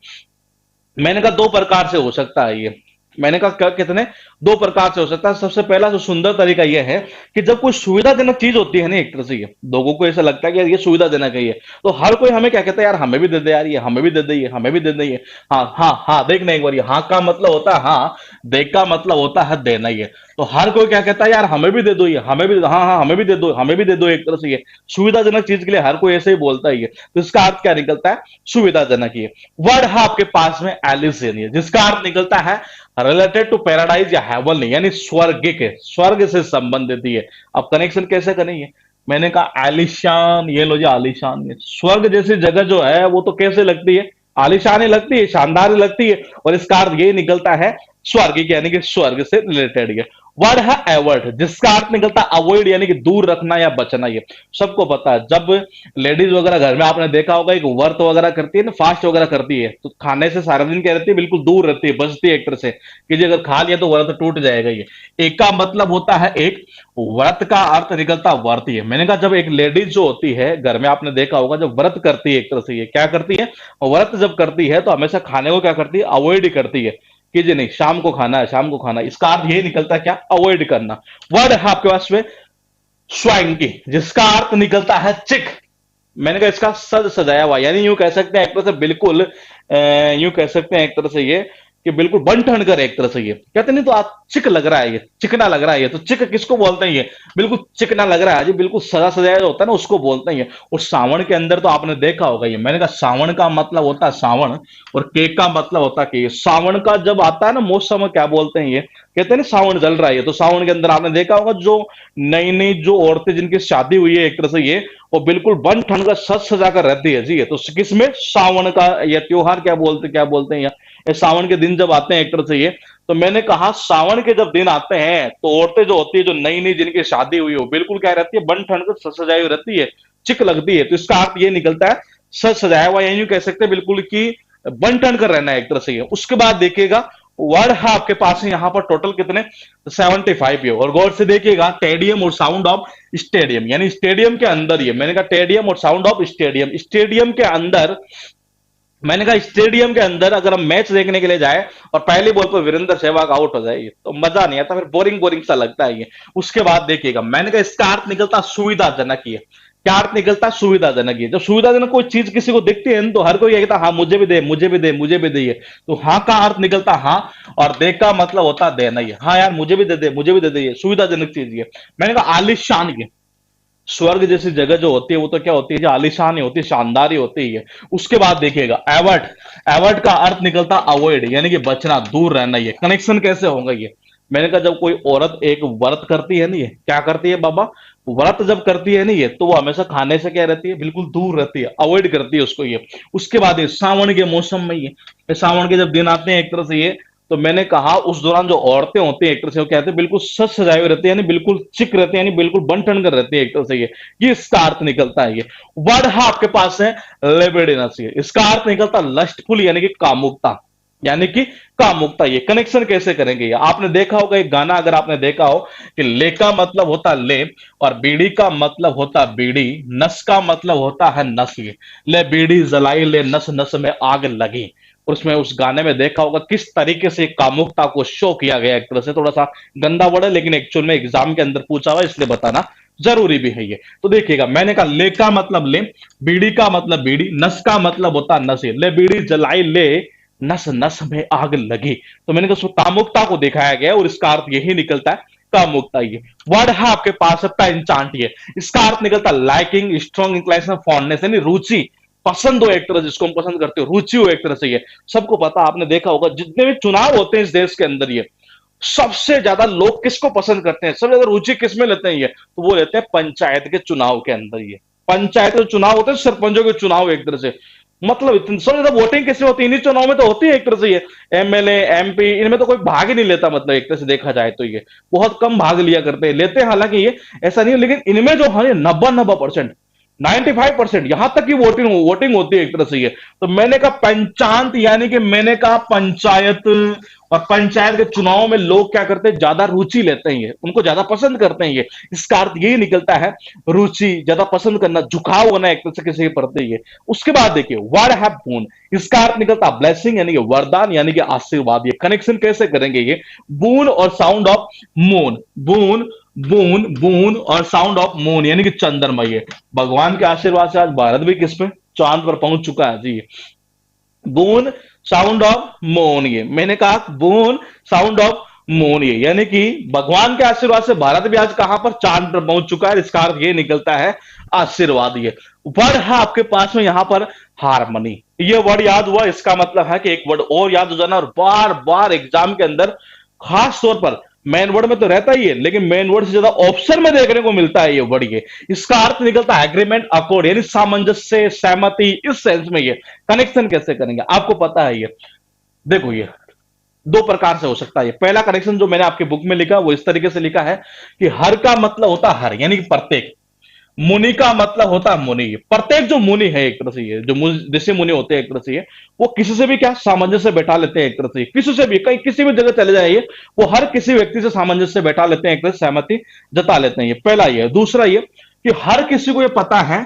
मैंने कहा दो प्रकार से हो सकता है ये। मैंने कहा कितने, दो प्रकार से हो सकता है। सबसे पहला जो सुंदर तरीका यह है कि जब कोई सुविधाजनक चीज होती है ना एक तरह से, ये लोगों को ऐसा लगता है कि यार ये सुविधाजनक है ये, तो हर कोई हमें क्या कहता है, यार हमें भी दे दे यार, ये हमें भी दे दे, ये हमें भी दे दे ये। हाँ हाँ हाँ, देखना एक बार, ये हाँ का मतलब होता है हाँ, देख का मतलब होता है देना। ये तो हर कोई क्या कहता है, यार हमें भी दे दो ये, हमें भी, हाँ हाँ हमें भी दे दो, हमें भी दे दो एक तरह से। ये सुविधाजनक चीज के लिए हर कोई ऐसे ही बोलता है ये। तो इसका अर्थ क्या निकलता है, सुविधाजनक। ये वर्ड है आपके पास में एलिसियन, जिसका अर्थ निकलता है रिलेटेड टू पैराडाइज या हेवन, यानी स्वर्ग के, स्वर्ग से संबंधित। है अब कनेक्शन कैसे करेंगे, मैंने कहा आलिशान, ये लो जी आलिशान, ये स्वर्ग जैसी जगह जो है वो तो कैसे लगती है, आलिशान ही लगती है, शानदार ही लगती है। और इसका अर्थ यही निकलता है स्वर्ग की, यानी कि स्वर्ग से रिलेटेड। ये वर्ड है एवर्ट, जिसका अर्थ निकलता है अवॉइड यानी कि दूर रखना या बचना। ये सबको पता है, जब लेडीज वगैरह घर में आपने देखा होगा एक व्रत वगैरह करती है ना, फास्ट वगैरह करती है, तो खाने से सारा दिन क्या रहती है, बिल्कुल दूर रहती है, बचती है एक तरह से कि जी अगर खा लिया तो व्रत टूट जाएगा। ये एक का मतलब होता है एक, व्रत का अर्थ निकलता व्रत। है मैंने कहा जब एक लेडीज जो होती है घर में आपने देखा होगा जब व्रत करती है एक तरह से, ये क्या करती है, व्रत जब करती है तो हमेशा खाने को क्या करती है, अवॉइड ही करती है कि जी नहीं शाम को खाना है, शाम को खाना है। इसका अर्थ ये निकलता है क्या, अवॉइड करना। वर्ड है आपके पास में स्वाइंकी, जिसका अर्थ निकलता है चिक। मैंने कहा इसका सज सजाया हुआ, यानी यूं कह सकते हैं एक तरह से बिल्कुल यूं कह सकते हैं एक तरह से ये कि बिल्कुल बन ठन कर एक तरह से। ये कहते नहीं तो आप चिक लग रहा है, ये चिकना लग रहा है ये, तो चिक किसको बोलते हैं, ये बिल्कुल चिकना लग रहा है जी, बिल्कुल सजा सजाया जो होता है ना उसको बोलते हैं ये। और सावन के अंदर तो आपने देखा होगा ये, मैंने कहा सावन का मतलब होता है सावन, और केक का मतलब होता है कि सावन का जब आता है ना मौसम क्या बोलते हैं ये, कहते हैं ना सावन जल रहा है, तो सावन के अंदर आपने देखा होगा जो नई नई जो औरतें जिनकी शादी हुई है एक तरह से ये, वो बिल्कुल बन ठन कर सज सजा कर रहती है जी। ये तो किसमें, सावन का या त्योहार क्या बोलते हैं ये सावन के दिन जब आते हैं एक तरह से ये। तो मैंने कहा सावन के जब दिन आते हैं तो औरतें जो होती है, जो नई नई जिनकी शादी हुई हो, बिल्कुल क्या रहती है, बन ठन कर सज सजाई हुई रहती है, चिक लगती है। तो इसका अर्थ ये निकलता है सज सजाया हुआ, या यूं कह सकते हैं बिल्कुल की बन ठन कर रहना है एक तरह से ये। उसके बाद देखिएगा वर्ड है आपके पास है यहां पर टोटल कितने, 75 है। और गौर से देखिएगा टेडियम और साउंड ऑफ स्टेडियम, यानी स्टेडियम के अंदर ये, मैंने कहा टेडियम और साउंड ऑफ स्टेडियम, स्टेडियम के अंदर, मैंने कहा स्टेडियम के अंदर अगर हम मैच देखने के लिए जाए और पहले बॉल पर वीरेंद्र सहवाग आउट हो जाए तो मजा नहीं आता, फिर बोरिंग बोरिंग सा लगता है ये। उसके बाद देखिएगा मैंने कहा इसका अर्थ निकलता सुविधाजनक ही है। क्या अर्थ निकलता है, सुविधाजनक ही। जब सुविधाजनक कोई चीज किसी को दिखती है तो हर कोई ये कहता हाँ मुझे भी दे, मुझे भी दे, मुझे भी दे। तो हाँ का अर्थ निकलता हाँ, और दे का मतलब होता देना ही। हाँ यार मुझे भी दे दे, मुझे भी दे दे, सुविधाजनक चीज ये। मैंने कहा आलिशान ये, स्वर्ग जैसी जगह जो होती है वो तो क्या होती है, जो आलीशान ही होती है, शानदार ही होती है। उसके बाद देखिएगा एवर्ट, एवर्ट का अर्थ निकलता अवॉइड, यानी कि बचना, दूर रहना। ये कनेक्शन कैसे होगा ये, मैंने कहा जब कोई औरत एक व्रत करती है नहीं है, क्या करती है बाबा, व्रत जब करती है नहीं है तो वो हमेशा खाने से क्या रहती है, बिल्कुल दूर रहती है, अवॉइड करती है उसको ये। उसके बाद ये सावन के मौसम में ये सावन के जब दिन आते हैं एक तरह से ये, तो मैंने कहा उस दौरान जो औरतें होती हैं एक तरह से वो कहते हैं बिल्कुल सज सजाए हुए रहती है, यानी बिल्कुल चिक रहती है, यानी बिल्कुल बन ठन कर रहती है एक तरह से ये इसका अर्थ निकलता है ये। वर्ड है आपके पास है लेबेडिनस, इसका अर्थ निकलता लस्टफुल, यानी कि कामुकता, यानी कि कामुकता। ये कनेक्शन कैसे करेंगे, ये आपने देखा होगा एक गाना, अगर आपने देखा हो कि ले का मतलब होता ले और बीड़ी का मतलब होता बीड़ी, नस का मतलब होता है नस। ये ले बीड़ी जलाई ले नस नस में आग लगी, और उसमें उस गाने में देखा होगा किस तरीके से कामुकता को शो किया गया। एक तरह से थोड़ा सा गंदा वर्ड है लेकिन एक्चुअल में एग्जाम के अंदर पूछा हुआ इसलिए बताना जरूरी भी है ये। तो देखिएगा मैंने कहा ले का मतलब ले, बीड़ी का मतलब बीड़ी, नस का मतलब होता नस। ले बीड़ी जलाई ले नस नस में आग लगी, तो मैंने कहा कामुकता को दिखाया गया और इसका अर्थ यही निकलता है कामुकता। ये वर्ड है आपके पास है पेंचांट, ये इसका अर्थ निकलता लाइकिंग, स्ट्रॉन्ग इंक्लाइनेशन, फॉन्डनेस, यानी रुचि, पसंद हो एक तरह से, जिसको हम पसंद करते हो, रुचि हो एक तरह से। ये सबको पता, आपने देखा होगा जितने भी चुनाव होते हैं इस देश के अंदर, ये सबसे ज्यादा लोग किसको पसंद करते हैं, सबसे ज्यादा रुचि किसमें लेते हैं ये, तो वो लेते हैं पंचायत के चुनाव के अंदर। ये पंचायत के चुनाव होते हैं, सरपंचों के चुनाव एक तरह से, मतलब इतनी सबसे ज्यादा वोटिंग किसमें होती है, इन्हीं चुनाव में तो होती है एक तरह से। ये एमएलए एमपी इनमें तो कोई भाग ही नहीं लेता, मतलब एक तरह से देखा जाए तो ये बहुत कम भाग लिया करते हैं, लेते हैं हालांकि ये ऐसा नहीं है, लेकिन इनमें जो है 90% 95% यहां तक की वोटिंग होती है एक तरह से ये। तो मैंने कहा पंचायत, यानी कि मैंने कहा पंचायत, और पंचायत के चुनाव में लोग क्या करते हैं, ज्यादा रुचि लेते हैं, ये उनको ज्यादा पसंद करते हैं। ये इसका अर्थ यही निकलता है रुचि, ज्यादा पसंद करना, झुकाव होना एक तरह से किसी के प्रति ये। उसके बाद देखिए वर्ड है बून, इसका अर्थ निकलता ब्लेसिंग, यानी कि वरदान, यानी कि आशीर्वाद। ये कनेक्शन कैसे करेंगे, ये बून और साउंड ऑफ मून, बून बून बून और साउंड ऑफ मून, यानी कि चंद्रमा। ये भगवान के आशीर्वाद से आज भारत भी किस पे, चांद पर पहुंच चुका है जी। बून साउंड ऑफ मून, ये मैंने कहा बून साउंड ऑफ मून, ये यानी कि भगवान के आशीर्वाद से भारत भी आज कहां पर, चांद पर पहुंच चुका है। इसका अर्थ ये निकलता है आशीर्वाद। ये वर्ड है आपके पास में यहां पर हारमनी, ये वर्ड याद हुआ, इसका मतलब है कि एक वर्ड और याद हो जाना, और बार बार एग्जाम के अंदर खास तौर पर मेन वर्ड में तो रहता ही है, लेकिन मेन वर्ड से ज्यादा ऑप्शन में देखने को मिलता है ये वर्ड। ये इसका अर्थ निकलता है एग्रीमेंट, अकॉर्ड, यानी सामंजस्य, सहमति, इस सेंस में। ये कनेक्शन कैसे करेंगे आपको पता है, ये देखो ये दो प्रकार से हो सकता है। पहला कनेक्शन जो मैंने आपके बुक में लिखा वो इस तरीके से लिखा है कि हर का मतलब होता है हर, यानी कि प्रत्येक, मुनि का मतलब होता है मुनि। प्रत्येक जो मुनि है एक तरह से, ये जो ऋषि मुनि होते हैं एक तरह से, ये वो किसी से भी क्या सामंजस्य बैठा लेते हैं एक तरह से, किसी से भी कहीं किसी भी जगह चले जाइए वो हर किसी व्यक्ति से सामंजस्य बैठा लेते हैं, एक तरह से सहमति जता लेते हैं। ये पहला ये। दूसरा ये कि हर किसी को ये पता है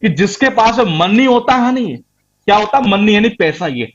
कि जिसके पास मनी होता है नहीं, क्या होता है मनी, यानी पैसा। ये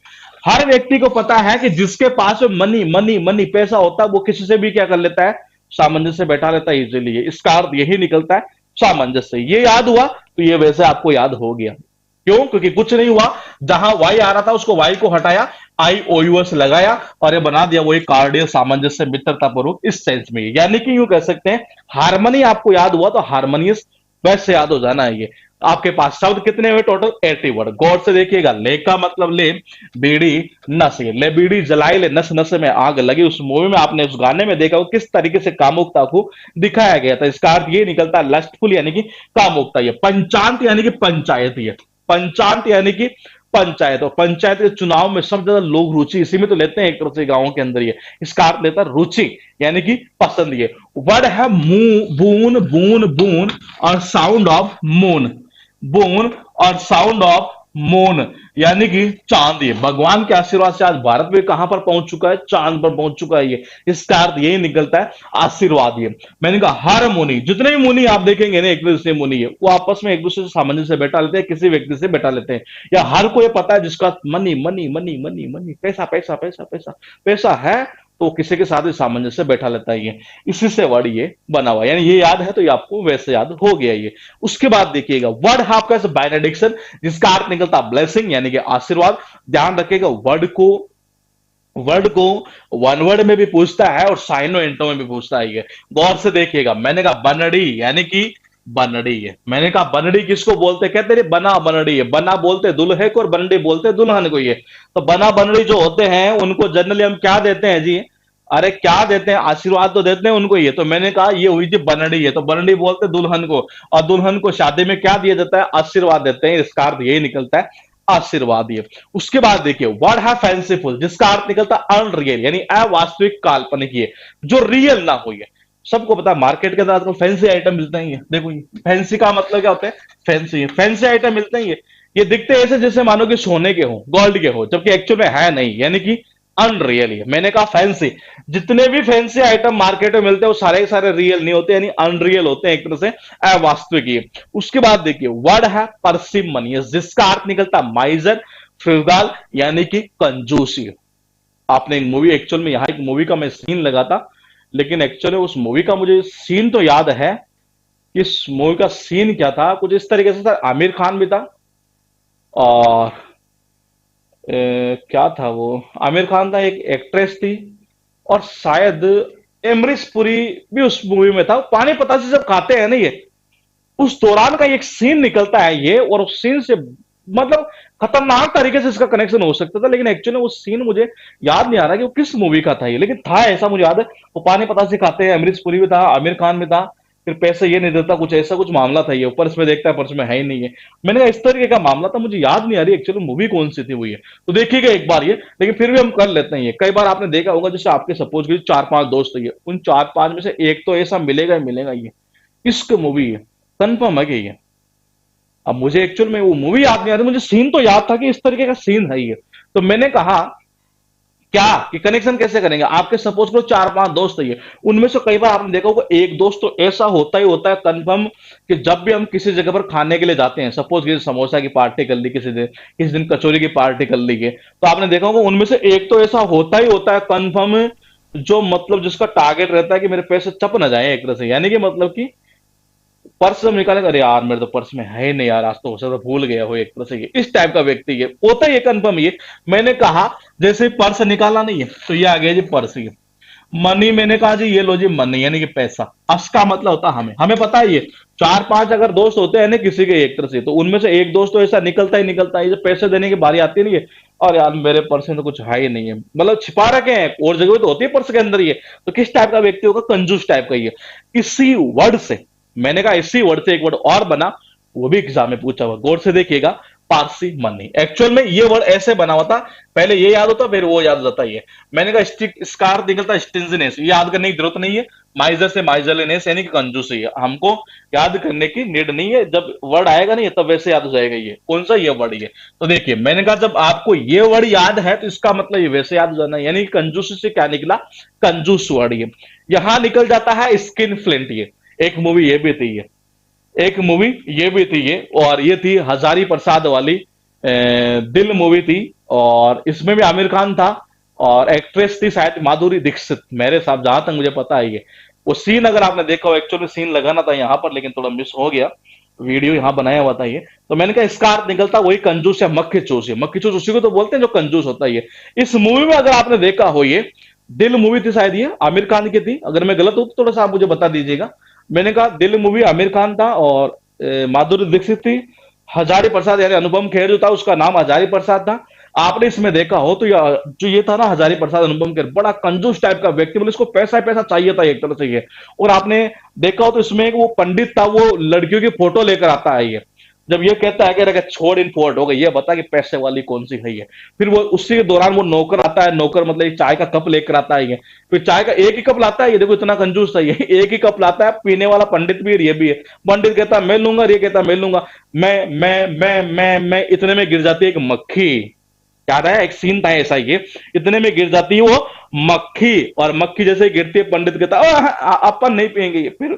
हर व्यक्ति को पता है कि जिसके पास मनी मनी मनी पैसा होता है वो किसी से भी क्या कर लेता है, सामंजस्य बैठा लेता है इजीली। इसका अर्थ यही निकलता है सामंजस्य। ये याद हुआ तो ये वैसे आपको याद हो गया, क्यों, क्योंकि कुछ नहीं हुआ, जहां वाई आ रहा था उसको वाई को हटाया, IOUS लगाया और ये बना दिया वो एक कार्डियल सामंजस्य, मित्रता पूर्वक, इस सेंस में। यानी कि यूं कह सकते हैं हारमोनी आपको याद हुआ तो हारमोनियस वैसे याद हो जाना है ये। आपके पास शब्द कितने हुए टोटल? 80 वर्ड। गौर से देखिएगा, ले का मतलब ले, बीड़ी, नस, ले बीड़ी जलाई, ले नस नस में आग लगी। उस मूवी में आपने उस गाने में देखा हो किस तरीके से कामुकता को दिखाया गया था। इसका अर्थ ये निकलता है लस्टफुल यानी कि कामुकता। ये पंचांत यानी कि पंचायत, ये पंचांत यानी कि पंचायत। और पंचायत के चुनाव में सबसे ज्यादा लोग रुचि इसी में तो लेते हैं एक तरह से गांवों के अंदर। ये इसका अर्थ लेता है रुचि यानी कि पसंद। ये वर्ड है बून बून बून और साउंड ऑफ मून, बून और साउंड ऑफ मून यानी कि चांद। ये भगवान के आशीर्वाद से आज भारत में कहां पर पहुंच चुका है? चांद पर पहुंच चुका है। ये इसका अर्थ यही निकलता है आशीर्वाद। ये मैंने कहा हर मुनि, जितने भी मुनि आप देखेंगे ना एक दूसरे मुनि है, वो आपस में एक दूसरे से सामंजस्य से बैठा लेते हैं, किसी व्यक्ति से बैठा लेते हैं। या हर को ये पता है जिसका money money money money money, पैसा पैसा पैसा पैसा पैसा है, तो किसी के साथ भी सामंजस्य बैठा लेता है। ये इसी से वर्ड ये बना हुआ, यानी ये याद है तो ये आपको वैसे याद हो गया ये। उसके बाद देखिएगा वर्ड है आपका बेनेडिक्शन, जिसका अर्थ निकलता ब्लेसिंग यानी कि आशीर्वाद। ध्यान रखिएगा वर्ड को वन वर्ड में भी पूछता है और साइनो एंटो में भी पूछता है। ये गौर से देखिएगा, मैंने कहा बनड़ी यानी कि बनड़ी है। मैंने कहा बनड़ी किसको बोलते? कहते रे बना बनड़ी है। बना बोलते दुल्हे को और बनड़ी बोलते दुल्हन को। ये तो बना बनड़ी जो होते हैं उनको जनरली हम क्या देते हैं जी? अरे क्या देते हैं? आशीर्वाद तो देते हैं उनको। ये तो मैंने कहा ये हुई थी बनड़ी है, तो बनड़ी बोलते दुल्हन को, और दुल्हन को शादी में क्या दिया जाता है? आशीर्वाद देते हैं। इसका अर्थ यही निकलता है आशीर्वाद। ये उसके बाद देखिए वर्ड है फैंसीफुल, जिसका अर्थ निकलता है अनरियल यानी अवास्तविक काल्पनिक। ये जो रियल ना हो। ये सबको पता है मार्केट के अंदर आजकल फैंसी आइटम मिलते हैं। ये देखो, ये फैंसी का मतलब क्या होता है? फैंसी, फैंसी आइटम मिलते हैं। ये दिखते ऐसे जैसे मानो कि सोने के हो, गोल्ड के हो, जबकि एक्चुअल में है नहीं, यानी कि अनरियल। है मैंने कहा फैंसी, जितने भी फैंसी आइटम मार्केट में मिलते हैं वो सारे के सारे रियल नहीं होते, यानी अनरियल होते हैं, एक तरह से अवास्तविक। उसके बाद देखिए वर्ड है परसिमन, जिसका अर्थ निकलता है माइजर, फ्यूडाल यानी कि कंजूसी। आपने एक मूवी, एक्चुअल में यहां एक मूवी का मैं सीन लगा था, लेकिन एक्चुअली उस मूवी का मुझे सीन तो याद है। इस मूवी का सीन क्या था? कुछ इस तरीके से था, आमिर खान भी था और क्या था वो, आमिर खान था, एक एक्ट्रेस थी, और शायद एमरिस पुरी भी उस मूवी में था। पानी पतासे जब खाते हैं ना, ये उस दौरान का एक सीन निकलता है ये, और उस सीन से मतलब खतरनाक तरीके से इसका कनेक्शन हो सकता था, लेकिन एक्चुअली वो सीन मुझे याद नहीं आ रहा कि वो किस मूवी का था ये, लेकिन था ऐसा मुझे याद है। वो पानी पतासे खाते हैं, अमरीश पुरी भी था, आमिर खान भी था, फिर पैसे ये नहीं देता, कुछ ऐसा कुछ मामला था। ये पर्स में देखता है, पर्स में है ही नहीं है। मैंने कहा इस तरीके का मामला था, मुझे याद नहीं आ रही एक्चुअली मूवी कौन सी थी वो। ये तो देखिएगा एक बार ये, लेकिन फिर भी हम कर लेते हैं ये। कई बार आपने देखा होगा, जैसे आपके सपोज कीजिए 4-5 दोस्त है, उन 4-5 में से एक तो ऐसा मिलेगा ही मिलेगा ये, इश्क मूवी है, कंफर्म है कि ये। अब मुझे एक्चुअल में वो मूवी याद नहीं आ रही, मुझे सीन तो याद था कि इस तरीके का सीन है ये। तो मैंने कहा क्या कि कनेक्शन कैसे करेंगे? आपके सपोज करो 4-5 दोस्त है, उनमें से कई बार आपने देखा होगा एक दोस्त तो ऐसा होता ही होता है कंफर्म, कि जब भी हम किसी जगह पर खाने के लिए जाते हैं, सपोज कि समोसा की पार्टी कर ली, किसी दिन कचौरी की पार्टी कर ली है, तो आपने देखा होगा उनमें से एक तो ऐसा होता ही होता है कंफर्म, जो मतलब जिसका टारगेट रहता है कि मेरे पैसे चप ना जाए एक तरह से, यानी कि मतलब कि पर्स जब निकालेगा, अरे यार मेरे तो पर्स में है ही नहीं यार, आज तो हो सकता भूल गया हो, एक तरह से ये इस टाइप का व्यक्ति ये होता है, ये कंफर्म। ये मैंने कहा जैसे पर्स निकाला नहीं है तो ये आ गया जी पर्स। ये मनी, मैंने कहा जी ये लो जी मनी यानी कि पैसा। अस का मतलब होता है हमें, हमें पता है ये 4-5 अगर दोस्त होते हैं ना किसी के एक तरह से, तो उनमें से एक दोस्त तो ऐसा निकलता ही निकलता है, जब पैसे देने की बारी आती नहीं है, और यार मेरे पर्स में तो कुछ है ही नहीं है, मतलब छिपा रखे हैं, और जगह तो होती है पर्स के अंदर ये। तो किस टाइप का व्यक्ति होगा? कंजूस टाइप का ये। इसी वर्ड से, मैंने कहा इसी वर्ड से एक वर्ड और बना, वो भी एग्जाम में पूछा हुआ, गौर से देखिएगा, पारसी मनी। एक्चुअल में ये वर्ड ऐसे बना हुआ था, पहले ये याद होता फिर वो याद हो जाता है। मैंने कहा स्टिक स्कार निकलता स्टिंजीनेस, ये याद करने की जरूरत नहीं है। माइजर से माइजरलीनेस यानी कि कंजूसी है, हमको याद करने की नीड नहीं है, जब वर्ड आएगा नहीं तब वैसे याद हो जाएगा। ये कौन सा ये वर्ड? ये तो देखिए मैंने कहा जब आपको ये वर्ड याद है तो इसका मतलब ये वैसे याद हो जाना है, यानी कंजूसी से क्या निकला? कंजूस वर्ड। ये यहां निकल जाता है स्किन फ्लिंट। ये एक मूवी ये भी थी, ये एक मूवी ये भी थी ये, और ये थी हजारी प्रसाद वाली दिल मूवी थी, और इसमें भी आमिर खान था, और एक्ट्रेस थी शायद माधुरी दीक्षित मेरे साहब, जहां तक मुझे पता है। ये वो सीन अगर आपने देखा हो, एक्चुअली सीन लगाना था यहाँ पर लेकिन थोड़ा मिस हो गया, वीडियो यहाँ बनाया हुआ था ये। तो मैंने कहा इसका अर्थ निकलता वही कंजूस या मक्खी चूस। मक्खी चूस उसी को तो बोलते हैं जो कंजूस होता है ये। इस मूवी में अगर आपने देखा हो, ये दिल मूवी थी शायद, ये आमिर खान की थी, अगर मैं गलत हूं तो थोड़ा सा आप मुझे बता दीजिएगा। मैंने कहा दिल मूवी आमिर खान था, और माधुरी दीक्षित थी, हजारी प्रसाद यानी अनुपम खेर जो था उसका नाम हजारी प्रसाद था। आपने इसमें देखा हो तो जो ये था ना हजारी प्रसाद अनुपम खेर, बड़ा कंजूस टाइप का व्यक्ति, मतलब इसको पैसा ही पैसा चाहिए था एक तरह से ये। और आपने देखा हो तो इसमें एक वो पंडित था, वो लड़कियों की फोटो लेकर आता है ये, जब ये कहता है कि अरे छोड़ इन फोटो को, ये बता कि पैसे वाली कौन सी है ये। फिर वो उसी के दौरान वो नौकर आता है, नौकर मतलब एक चाय का कप लेकर आता है ये। फिर चाय का एक ही कप लाता है ये, देखो इतना कंजूस था ये, एक ही कप लाता है, पीने वाला पंडित भी है ये भी है। पंडित कहता है मैं लूंगा, ये कहता है मैं लूंगा। मैं इतने में गिर जाती है एक मक्खी। याद है एक सीन था ऐसा, ये इतने में गिर जाती है वो मक्खी, और मक्खी जैसे गिरती है पंडित कहता है अपन नहीं पियेंगे ये। फिर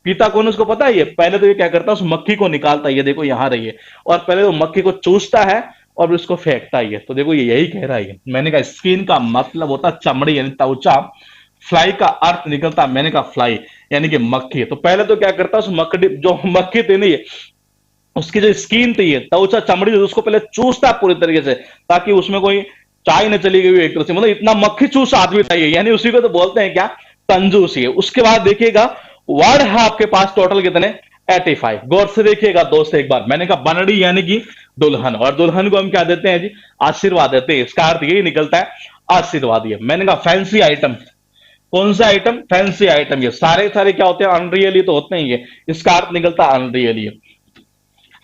पीता कौन उसको पता है, ये पहले तो ये क्या करता है उस मक्खी को निकालता है, ये देखो यहां रही है, और पहले तो मक्खी को चूसता है और फिर उसको फेंकता है ये। तो देखो ये यही कह रहा है, मैंने कहा स्किन का मतलब होता चमड़ी यानी त्वचा, फ्लाई का अर्थ निकलता, मैंने कहा फ्लाई यानी कि मक्खी। तो पहले तो क्या करता है उस मक्खी, जो मक्खी थी नहीं, उसकी जो स्किन थी ये त्वचा चमड़ी थी, उसको पहले चूसता पूरी तरीके से, ताकि उसमें कोई चाय न चली गई एक तरह से, मतलब इतना मक्खी चूस आदमी था ये, यानी उसी को तो बोलते हैं क्या, कंजूस है। उसके बाद देखिएगा वर्ड है आपके पास टोटल कितने, 85। गौर से देखिएगा दोस्त एक बार, मैंने कहा बनड़ी यानी कि दुल्हन, और दुल्हन को हम क्या देते हैं जी, आशीर्वाद देते हैं, इसका अर्थ यही निकलता है आशीर्वाद। ये मैंने कहा फैंसी आइटम, कौन सा आइटम, फैंसी आइटम, ये सारे सारे क्या होते हैं अनरियली तो होते हैं ये, इसका अर्थ निकलता है अनरियली।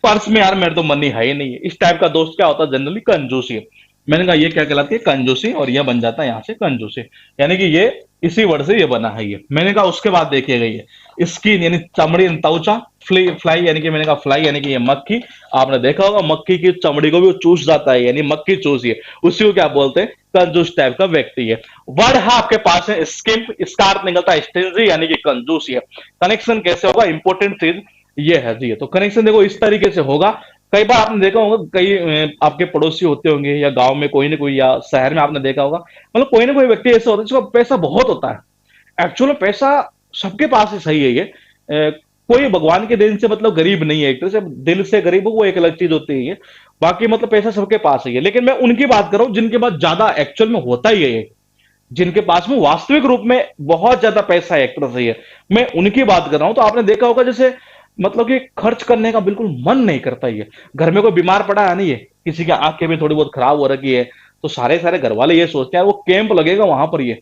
पर्स में यार मेरे तो मनी है ही नहीं है, इस टाइप का दोस्त क्या होता है जनरली, कंजूसी। मैंने कहा ये क्या कहलाती है, कंजूसी, और यह बन जाता है यहां से कंजूसी, यानी कि ये इसी वर्ड से ये बना है ये। मैंने कहा उसके बाद देखिएगा ये स्किन यानी चमड़ी त्वचा, फ्लाई यानी कि मैंने कहा फ्लाई यानी कि ये मक्खी, आपने देखा होगा मक्खी की चमड़ी को भी वो चूस जाता है, यानी मक्खी चूसी है, उसी को क्या बोलते हैं, कंजूस टाइप का व्यक्ति है। वर्ड है आपके पास है स्किम्प, इसका अर्थ निकलता है स्टिंजी यानी कि कंजूसी है। कनेक्शन कैसे होगा, इंपॉर्टेंट चीज ये है जी। तो कनेक्शन देखो इस तरीके से होगा। कई बार आपने देखा होगा, कई आपके पड़ोसी होते होंगे या गांव में कोई ना कोई, या शहर में आपने देखा होगा, मतलब कोई ना कोई व्यक्ति ऐसा होता है जिसको पैसा बहुत होता है। एक्चुअल में पैसा सबके पास ही सही है ये, कोई भगवान के देन से मतलब गरीब नहीं है, एक तरह से दिल से गरीब हो वो एक अलग चीज होती है ये, बाकी मतलब पैसा सबके पास ही है। लेकिन मैं उनकी बात कर रहा हूं जिनके पास ज्यादा एक्चुअल में होता ही है ये, जिनके पास में वास्तविक रूप में बहुत ज्यादा पैसा है एक तरह से, ये मैं उनकी बात कर रहा हूं। तो आपने देखा होगा जैसे मतलब कि खर्च करने का बिल्कुल मन नहीं करता ये, घर में कोई बीमार पड़ा है नहीं है, किसी की आंखें भी थोड़ी बहुत खराब हो रखी है, तो सारे सारे घर वाले ये सोचते हैं वो कैंप लगेगा वहां पर, ये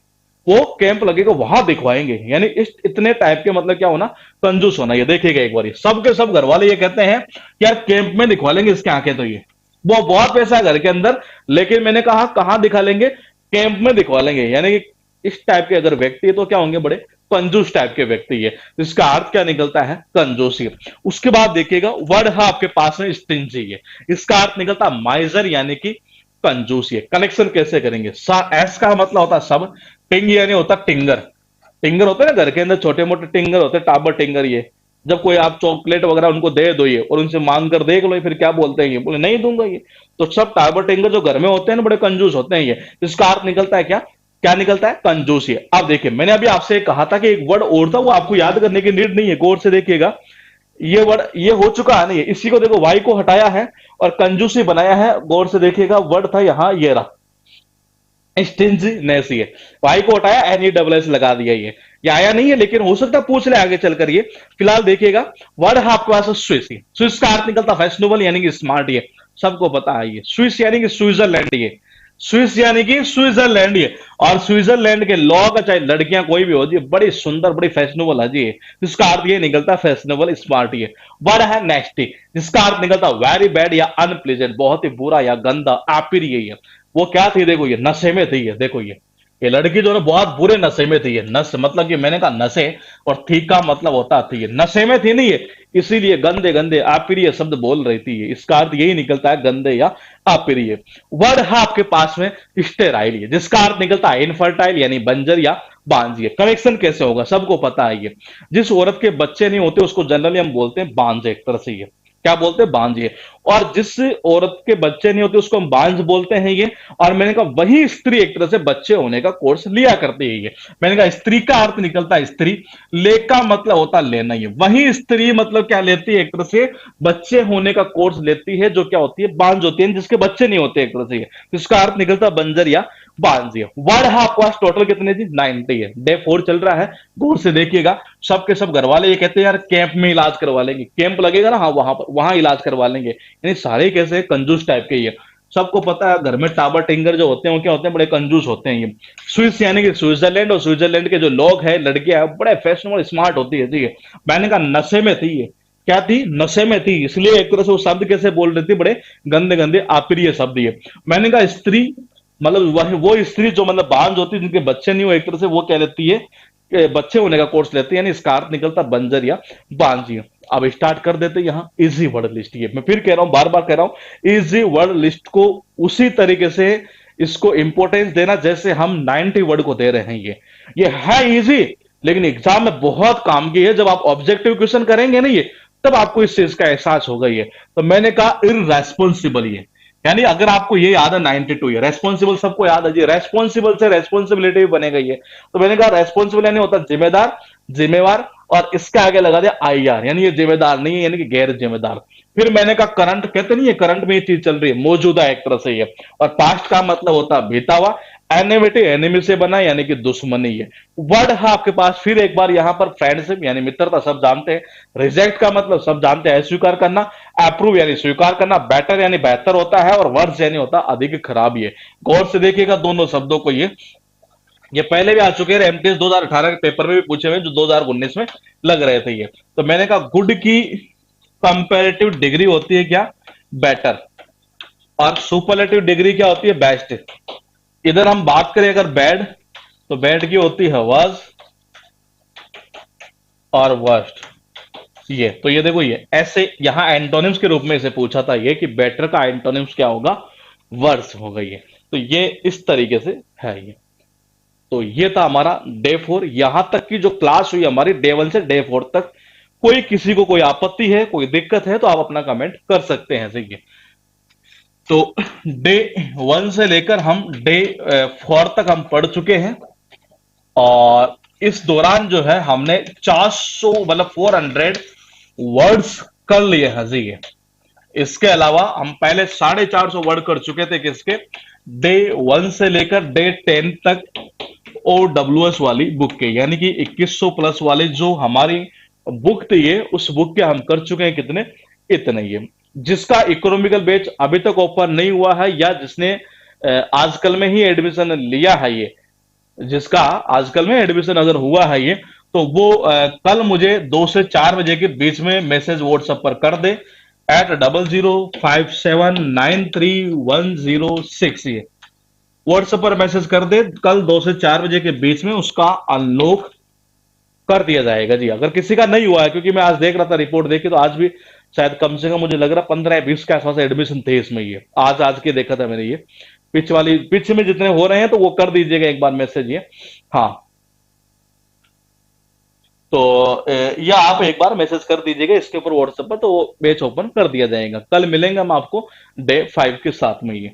वो कैंप लगेगा वहां दिखवाएंगे, यानी इस इतने टाइप के मतलब क्या होना, कंजूस होना। ये देखिएगा एक बार, ये सब के सब घर वाले ये कहते हैं कि यार कैंप में दिखवा लेंगे इसकी आंखें, तो ये वो बहुत पैसा है घर के अंदर, लेकिन मैंने कहा कहां दिखा लेंगे, कैंप में दिखवा लेंगे। यानी कि इस टाइप के अगर व्यक्ति है तो क्या होंगे, बड़े कंजूस टाइप के व्यक्ति है, इसका अर्थ क्या निकलता है, कंजूसी। उसके बाद देखिएगा वर्ड है आपके पास में स्टिंजी है, इसका अर्थ निकलता है माइजर यानी कि कंजूसी है। कनेक्शन कैसे करेंगे, एस का मतलब होता है सब, टिंग यानी होता टिंगर, टिंगर होते हैं ना घर के अंदर छोटे मोटे टिंगर होते हैं, टाबर टिंगर, ये जब कोई आप चॉकलेट वगैरह उनको दे दो ये, और उनसे मांग कर देख लो फिर क्या बोलते हैं ये, बोले नहीं दूंगा ये। तो सब टाबर टिंगर जो घर में होते हैं ना बड़े कंजूस होते हैं ये, इसका अर्थ निकलता है क्या, क्या निकलता है, कंजूसी। अब देखिए मैंने अभी आपसे कहा था कि एक वर्ड और था, वो आपको याद करने की नीड नहीं है, गौर से देखिएगा। ये वर्ड ये हो चुका है नहीं, इसी को देखो वाई को हटाया है और कंजूसी बनाया है, गौर से देखिएगा वर्ड था यहां ये रहा, स्टिंजीनेस, ये वाई को हटाया NESS लगा दिया ये आया नहीं है, लेकिन हो सकता है पूछ ले आगे चलकर ये। फिलहाल देखिएगा वर्ड है आपके पास स्विस, स्विस का अर्थ निकलता फैशनेबल यानी कि स्मार्ट, ये सबको पता है ये। स्विस यानी कि स्विट्जरलैंड, ये स्विस यानी कि स्विट्जरलैंड ये, और स्विट्जरलैंड के लोग चाहे लड़कियां कोई भी हो जी, बड़ी सुंदर बड़ी फैशनेबल है जी, इसका अर्थ ये निकलता है फैशनेबल स्मार्ट। ये वर्ड है नेक्स्ट, जिसका अर्थ निकलता वेरी बैड या अनप्लीजेंट, बहुत ही बुरा या गंदा, अप्रिय। ये वो क्या थी, देखो ये नशे में थी, ये देखो ये लड़की जो है बहुत बुरे नशे में थी, ये नस मतलब कि मैंने कहा नशे, और ठीक का मतलब होता थी, ये नशे में थी नहीं ये, इसीलिए गंदे गंदे अप्रिय शब्द बोल रही थी ये, इसका अर्थ यही निकलता है गंदे या अप्रिय। वर्ड है आपके पास में स्टेराइल, जिसका अर्थ निकलता है इनफर्टाइल यानी बंजर या बांझिए। कनेक्शन कैसे होगा, सबको पता है ये, जिस औरत के बच्चे नहीं होते उसको जनरली हम बोलते हैं बांझ, एक तरह से ये क्या बोलते हैं, बांझ ये, और जिस औरत के बच्चे नहीं होते उसको हम बांझ बोलते हैं ये। और मैंने कहा वही स्त्री एक तरह से बच्चे होने का कोर्स लिया करती है ये। मैंने कहा स्त्री का अर्थ निकलता है स्त्री, ले का मतलब होता है लेना, ये वही स्त्री मतलब क्या लेती है, एक तरह से बच्चे होने का कोर्स लेती है, जो क्या होती है, बांझ होती है, जिसके बच्चे नहीं होते एक तरह से, इसका अर्थ निकलता है बंजर या बांधिए। वर्ड है आपके पास टोटल कितने जी? 90 है। डे 4 चल रहा है, गौर से देखिएगा। सबके सब घर वाले ये कहते हैं यार कैंप में इलाज करवा लेंगे, कैंप लगेगा ना, हाँ वहां पर, वहां इलाज करवा लेंगे। यानी सारे कैसे कंजूस टाइप के ही है। सबको पता है घर में टाबर टिंगर जो होते हैं वो क्या होते हैं, बड़े कंजूस होते हैं ये। स्विस यानी कि स्विट्जरलैंड, और स्विट्जरलैंड के जो लोग हैं, लड़कियां हैं, बड़े फैशनेबल स्मार्ट होती है, ठीक है। मैंने कहा नशे में थी ये, क्या थी? नशे में थी, इसलिए एक तरह से वो शब्द कैसे बोल रही थी, बड़े गंदे गंदे अप्रिय शब्द ये। मैंने कहा स्त्री, मतलब वह वो स्त्री जो मतलब बांझ होती है, जिनके बच्चे नहीं हो, एक तरह से वो क्या लेती है कि बच्चे होने का कोर्स लेती है, यानी इसका अर्थ निकलता बंजर या बांझी। अब स्टार्ट कर देते यहाँ इजी वर्ड लिस्ट। ये मैं फिर कह रहा हूं, बार बार कह रहा हूं, इजी वर्ड लिस्ट को उसी तरीके से इसको इंपॉर्टेंस देना जैसे हम 90 वर्ड को दे रहे हैं। ये है इजी, लेकिन एग्जाम में बहुत काम की है। जब आप ऑब्जेक्टिव क्वेश्चन करेंगे ना ये, तब आपको इस चीज का एहसास होगा। ये तो मैंने कहा इररेस्पॉन्सिबल, ये यानी अगर आपको ये याद है 92 है, रेस्पॉन्सिबल सबको याद है जी, रेस्पॉन्सिबल से रेस्पॉन्सिबिलिटी भी बनेगा ये। तो मैंने कहा रेस्पॉन्सिबल यानी होता है जिम्मेदार, जिम्मेवार, और इसके आगे लगा दिया आई आर, यानी ये जिम्मेदार नहीं है, यानी कि गैर जिम्मेदार। फिर मैंने कहा करंट, कहते नहीं है करंट में ये चीज चल रही है, मौजूदा एक तरह से ये। और पास्ट का मतलब होता है बीता हुआ। एनिमिटी, एनिमी से बना यानी कि दुश्मनी है। वर्ड है आपके पास फिर एक बार यहां पर फ्रेंडशिप यानी मित्रता, सब जानते हैं। रिजेक्ट का मतलब सब जानते हैं, अस्वीकार करना। अप्रूव यानी स्वीकार करना। बेटर यानी बेहतर होता है, और वर्स यानी होता है अधिक खराब। ये गौर से देखिएगा दोनों शब्दों को। ये पहले भी आ चुके हैं, एमटीएस 2018 के पेपर में भी पूछे हुए, जो 2019 में लग रहे थे ये। तो मैंने कहा गुड की कंपैरेटिव डिग्री होती है क्या? बेटर। और सुपरलेटिव डिग्री क्या होती है? बेस्ट। इधर हम बात करें अगर बैड, तो बैड की होती है वर्स्ट और वर्स्ट। ये तो ये देखो, ये ऐसे यहां एंटोनिम्स के रूप में इसे पूछा था ये, कि बेटर का एंटोनिम्स क्या होगा? वर्स होगा ये। तो ये इस तरीके से है ये। तो ये था हमारा डे 4। यहां तक की जो क्लास हुई हमारी डे 1 से डे 4 तक। कोई किसी को कोई आपत्ति है, कोई दिक्कत है, तो आप अपना कमेंट कर सकते हैं। सही है। तो डे 1 से लेकर हम डे 4 तक हम पढ़ चुके हैं। और इस दौरान जो है हमने 400 मतलब 400 वर्ड्स कर लिए हैं जी ये। इसके अलावा हम पहले 450 वर्ड कर चुके थे किसके? डे 1 से लेकर डे 10 तक OWS वाली बुक के, यानी कि 2100 प्लस वाले जो हमारी बुक थी ये, उस बुक के हम कर चुके हैं कितने? इतने। ये जिसका इकोनॉमिकल बैच अभी तक ओपन नहीं हुआ है, या जिसने आजकल में ही एडमिशन लिया है, ये जिसका आजकल में एडमिशन अगर हुआ है ये, तो वो कल मुझे 2 से 4 बजे के बीच में मैसेज व्हाट्सएप पर कर दे @0057931006। ये व्हाट्सएप पर मैसेज कर दे, कल 2 से 4 बजे के बीच में उसका अनलॉक कर दिया जाएगा जी। अगर किसी का नहीं हुआ है, क्योंकि मैं आज देख रहा था रिपोर्ट देखी, तो आज भी शायद कम से कम मुझे लग रहा 15 या 20 के आसपास एडमिशन थे इसमें। ये आज आज के देखा था मैंने ये। पिच में जितने हो रहे हैं, तो वो कर दीजिएगा एक बार मैसेज ये। हाँ, तो या आप एक बार मैसेज कर दीजिएगा इसके ऊपर व्हाट्सएप पर, तो वो बैच ओपन कर दिया जाएगा। कल मिलेंगे हम आपको डे 5 के साथ में ये।